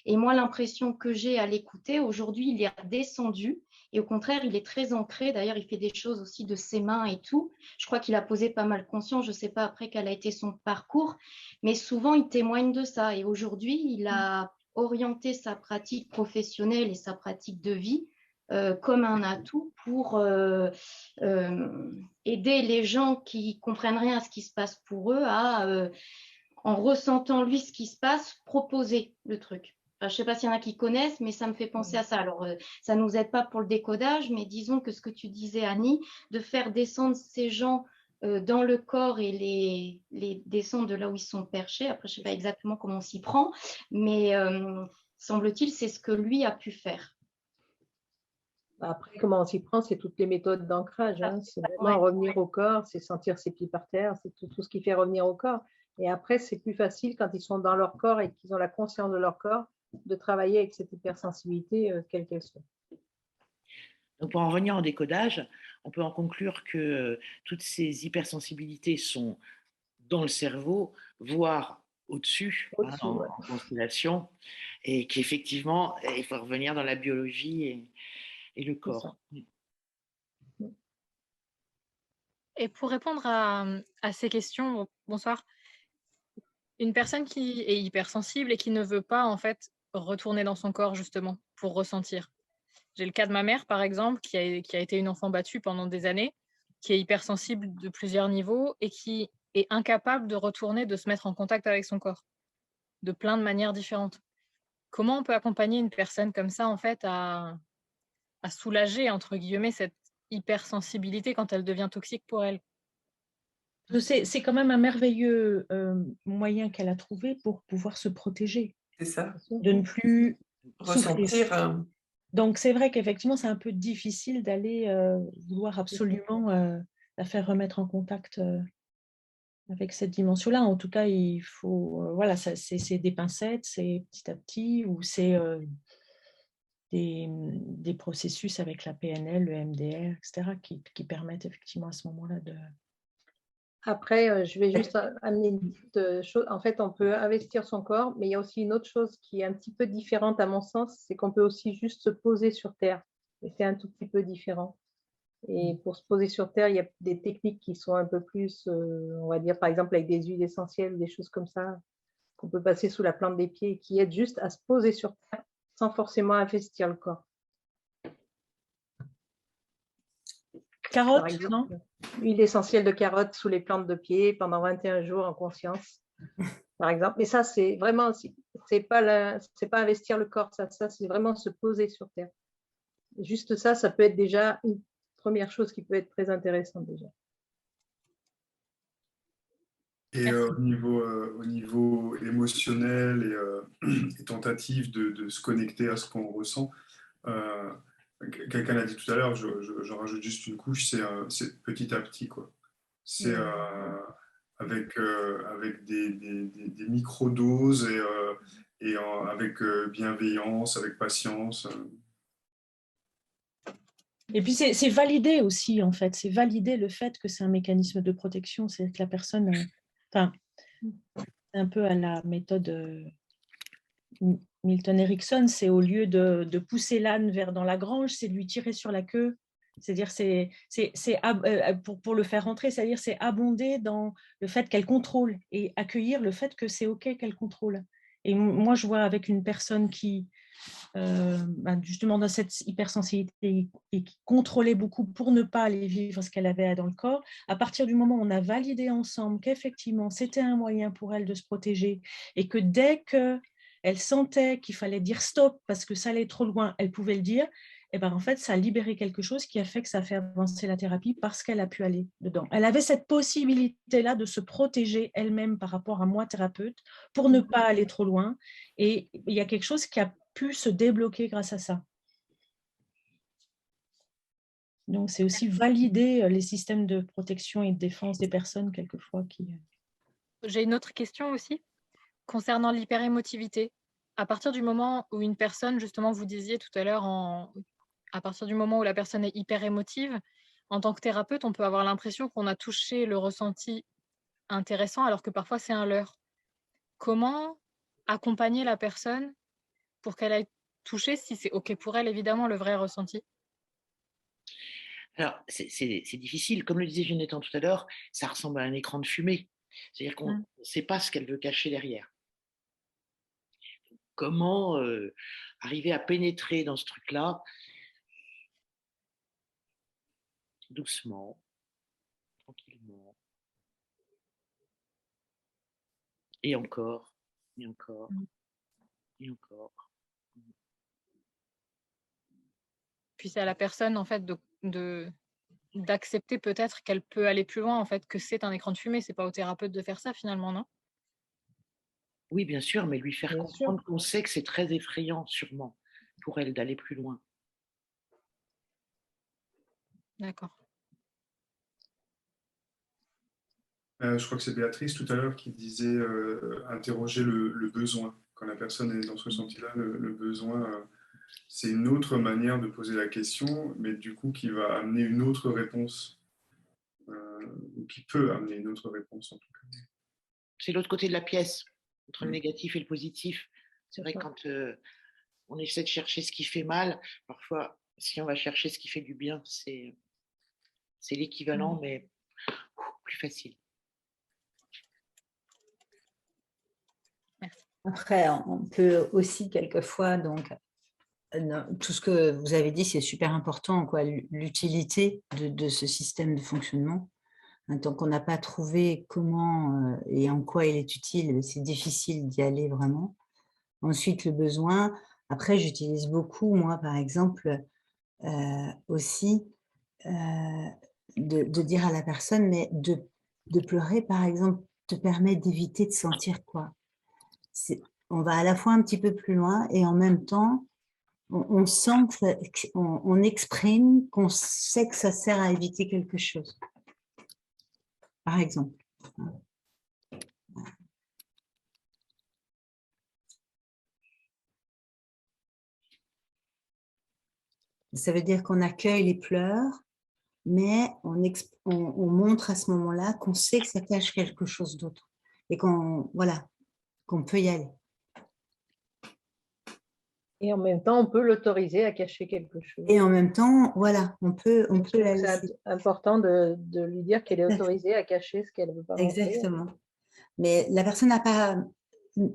S6: Et moi, l'impression que j'ai à l'écouter, aujourd'hui, il est redescendu. Et au contraire, il est très ancré. D'ailleurs, il fait des choses aussi de ses mains et tout. Je crois qu'il a posé pas mal conscience. Je ne sais pas après quel a été son parcours, mais souvent, il témoigne de ça. Et aujourd'hui, il a orienté sa pratique professionnelle et sa pratique de vie comme un atout pour aider les gens qui comprennent rien à ce qui se passe pour eux à, en ressentant lui ce qui se passe, proposer le truc. Enfin, je ne sais pas s'il y en a qui connaissent, mais ça me fait penser à ça. Alors, ça ne nous aide pas pour le décodage, mais disons que ce que tu disais, Annie, de faire descendre ces gens dans le corps et les descendre de là où ils sont perchés. Après, je ne sais pas exactement comment on s'y prend, mais semble-t-il, c'est ce que lui a pu faire.
S2: Après, comment on s'y prend, c'est toutes les méthodes d'ancrage. Hein. C'est vraiment revenir au corps, c'est sentir ses pieds par terre, c'est tout ce qui fait revenir au corps. Et après, c'est plus facile quand ils sont dans leur corps et qu'ils ont la conscience de leur corps de travailler avec cette hypersensibilité, quelle qu'elle soit.
S1: Donc, pour en revenir au décodage, on peut en conclure que toutes ces hypersensibilités sont dans le cerveau, voire au-dessus, en constellation, et qu'effectivement, il faut revenir dans la biologie et le corps.
S11: Et pour répondre à ces questions, bonsoir, une personne qui est hypersensible et qui ne veut pas en fait retourner dans son corps justement pour ressentir. J'ai le cas de ma mère par exemple qui a été une enfant battue pendant des années, qui est hypersensible de plusieurs niveaux et qui est incapable de retourner, de se mettre en contact avec son corps de plein de manières différentes. Comment on peut accompagner une personne comme ça en fait à soulager entre guillemets cette hypersensibilité quand elle devient toxique pour elle?
S3: C'est quand même un merveilleux moyen qu'elle a trouvé pour pouvoir se protéger.
S8: C'est ça.
S3: De ne plus
S8: ressentir.
S3: Souffrir. Donc, c'est vrai qu'effectivement, c'est un peu difficile d'aller vouloir absolument la faire remettre en contact avec cette dimension-là. En tout cas, il faut, voilà, c'est des pincettes, c'est petit à petit, ou c'est des processus avec la PNL, le MDR, etc., qui permettent effectivement à ce moment-là de...
S2: Après, je vais juste amener une petite chose. En fait, on peut investir son corps, mais il y a aussi une autre chose qui est un petit peu différente à mon sens, c'est qu'on peut aussi juste se poser sur Terre. Et c'est un tout petit peu différent. Et pour se poser sur Terre, il y a des techniques qui sont un peu plus, on va dire, par exemple, avec des huiles essentielles ou des choses comme ça, qu'on peut passer sous la plante des pieds et qui aident juste à se poser sur Terre sans forcément investir le corps.
S3: Carotte, non?
S2: Huile essentielle de carotte sous les plantes de pied pendant 21 jours en conscience, par exemple. Mais ça, c'est vraiment, c'est pas investir le corps, ça c'est vraiment se poser sur Terre. Juste ça, ça peut être déjà une première chose qui peut être très intéressante déjà.
S5: Et au niveau émotionnel et tentative de se connecter à ce qu'on ressent, quelqu'un l'a dit tout à l'heure, je rajoute juste une couche, c'est petit à petit, quoi. C'est avec des micro-doses et avec bienveillance, avec patience.
S3: Et puis, c'est valider aussi, en fait. C'est valider le fait que c'est un mécanisme de protection. C'est que la personne... Enfin, un peu à la méthode Milton Erickson, c'est au lieu de pousser l'âne dans la grange, c'est de lui tirer sur la queue. C'est-à-dire, pour le faire rentrer, c'est-à-dire c'est abonder dans le fait qu'elle contrôle et accueillir le fait que c'est OK qu'elle contrôle. Et moi, je vois avec une personne qui, justement, dans cette hypersensibilité et qui contrôlait beaucoup pour ne pas aller vivre ce qu'elle avait dans le corps, à partir du moment où on a validé ensemble qu'effectivement, c'était un moyen pour elle de se protéger et que dès qu'elle sentait qu'il fallait dire stop parce que ça allait trop loin, elle pouvait le dire, et ben en fait, ça a libéré quelque chose qui a fait que ça a fait avancer la thérapie parce qu'elle a pu aller dedans. Elle avait cette possibilité-là de se protéger elle-même par rapport à moi, thérapeute, pour ne pas aller trop loin. Et il y a quelque chose qui a pu se débloquer grâce à ça. Donc, c'est aussi valider les systèmes de protection et de défense des personnes, quelquefois.
S11: J'ai une autre question aussi, concernant l'hyperémotivité. À partir du moment où une personne, justement, vous disiez tout à l'heure, à partir du moment où la personne est hyper émotive, en tant que thérapeute, on peut avoir l'impression qu'on a touché le ressenti intéressant, alors que parfois c'est un leurre. Comment accompagner la personne pour qu'elle aille toucher, si c'est OK pour elle, évidemment, le vrai ressenti?
S1: Alors, c'est difficile. Comme le disait Jonathan tout à l'heure, ça ressemble à un écran de fumée. C'est-à-dire qu'on ne sait pas ce qu'elle veut cacher derrière. Comment arriver à pénétrer dans ce truc-là doucement, tranquillement, et encore, et encore, et encore.
S11: Puis c'est à la personne, en fait, d'accepter peut-être qu'elle peut aller plus loin, en fait, que c'est un écran de fumée. C'est pas au thérapeute de faire ça, finalement, non?
S1: Oui, bien sûr, mais lui faire comprendre qu'on sait que c'est très effrayant, sûrement, pour elle d'aller plus loin.
S11: D'accord.
S5: Je crois que c'est Béatrice tout à l'heure qui disait interroger le besoin. Quand la personne est dans ce ressenti-là, le besoin, c'est une autre manière de poser la question, mais du coup qui va amener une autre réponse, ou qui peut amener une autre réponse en tout cas.
S1: C'est l'autre côté de la pièce, entre le négatif et le positif. C'est vrai que quand on essaie de chercher ce qui fait mal, parfois, si on va chercher ce qui fait du bien, c'est l'équivalent, mais plus facile.
S4: Après, on peut aussi quelquefois, donc, tout ce que vous avez dit, c'est super important, quoi, l'utilité de ce système de fonctionnement. Tant qu'on n'a pas trouvé comment et en quoi il est utile, c'est difficile d'y aller vraiment. Ensuite, le besoin. Après, j'utilise beaucoup, moi, par exemple, aussi, de dire à la personne, mais de pleurer, par exemple, te permet d'éviter de sentir quoi. On va à la fois un petit peu plus loin et en même temps, on sent, on exprime qu'on sait que ça sert à éviter quelque chose. Par exemple. Ça veut dire qu'on accueille les pleurs, mais on montre à ce moment-là qu'on sait que ça cache quelque chose d'autre et qu'on peut y aller.
S2: Et en même temps, on peut l'autoriser à cacher quelque chose.
S4: Et en même temps, voilà, on peut la laisser.
S2: C'est important de lui dire qu'elle est autorisée à cacher ce qu'elle ne veut pas montrer.
S4: Exactement. Mais la personne n'a pas,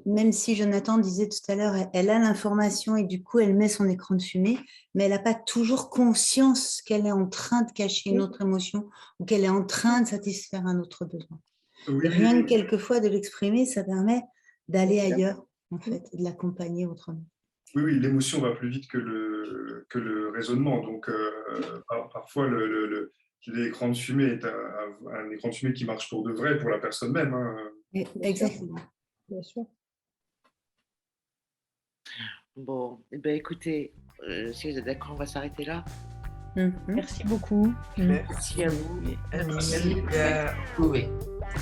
S4: même si Jonathan disait tout à l'heure, elle a l'information et du coup, elle met son écran de fumée, mais elle n'a pas toujours conscience qu'elle est en train de cacher une autre émotion ou qu'elle est en train de satisfaire un autre besoin.
S5: Oui,
S4: et rien que quelquefois de l'exprimer, ça permet d'aller ailleurs, en fait, et de l'accompagner autrement.
S5: Oui, l'émotion va plus vite que le raisonnement. Donc, parfois, l'écran de fumée est un écran de fumée qui marche pour de vrai, pour la personne même. Hein.
S4: Exactement.
S2: Bien sûr.
S1: Bon, écoutez, si vous êtes d'accord, on va s'arrêter là.
S3: Merci beaucoup.
S1: Merci à vous.
S8: Merci.
S1: Oui.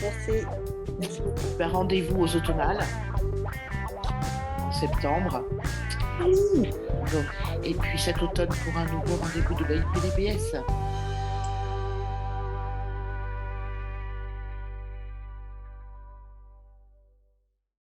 S7: Merci.
S1: Merci beaucoup. Rendez-vous aux automnales en septembre. Donc, et puis cet automne pour un nouveau rendez-vous de la IPDBS.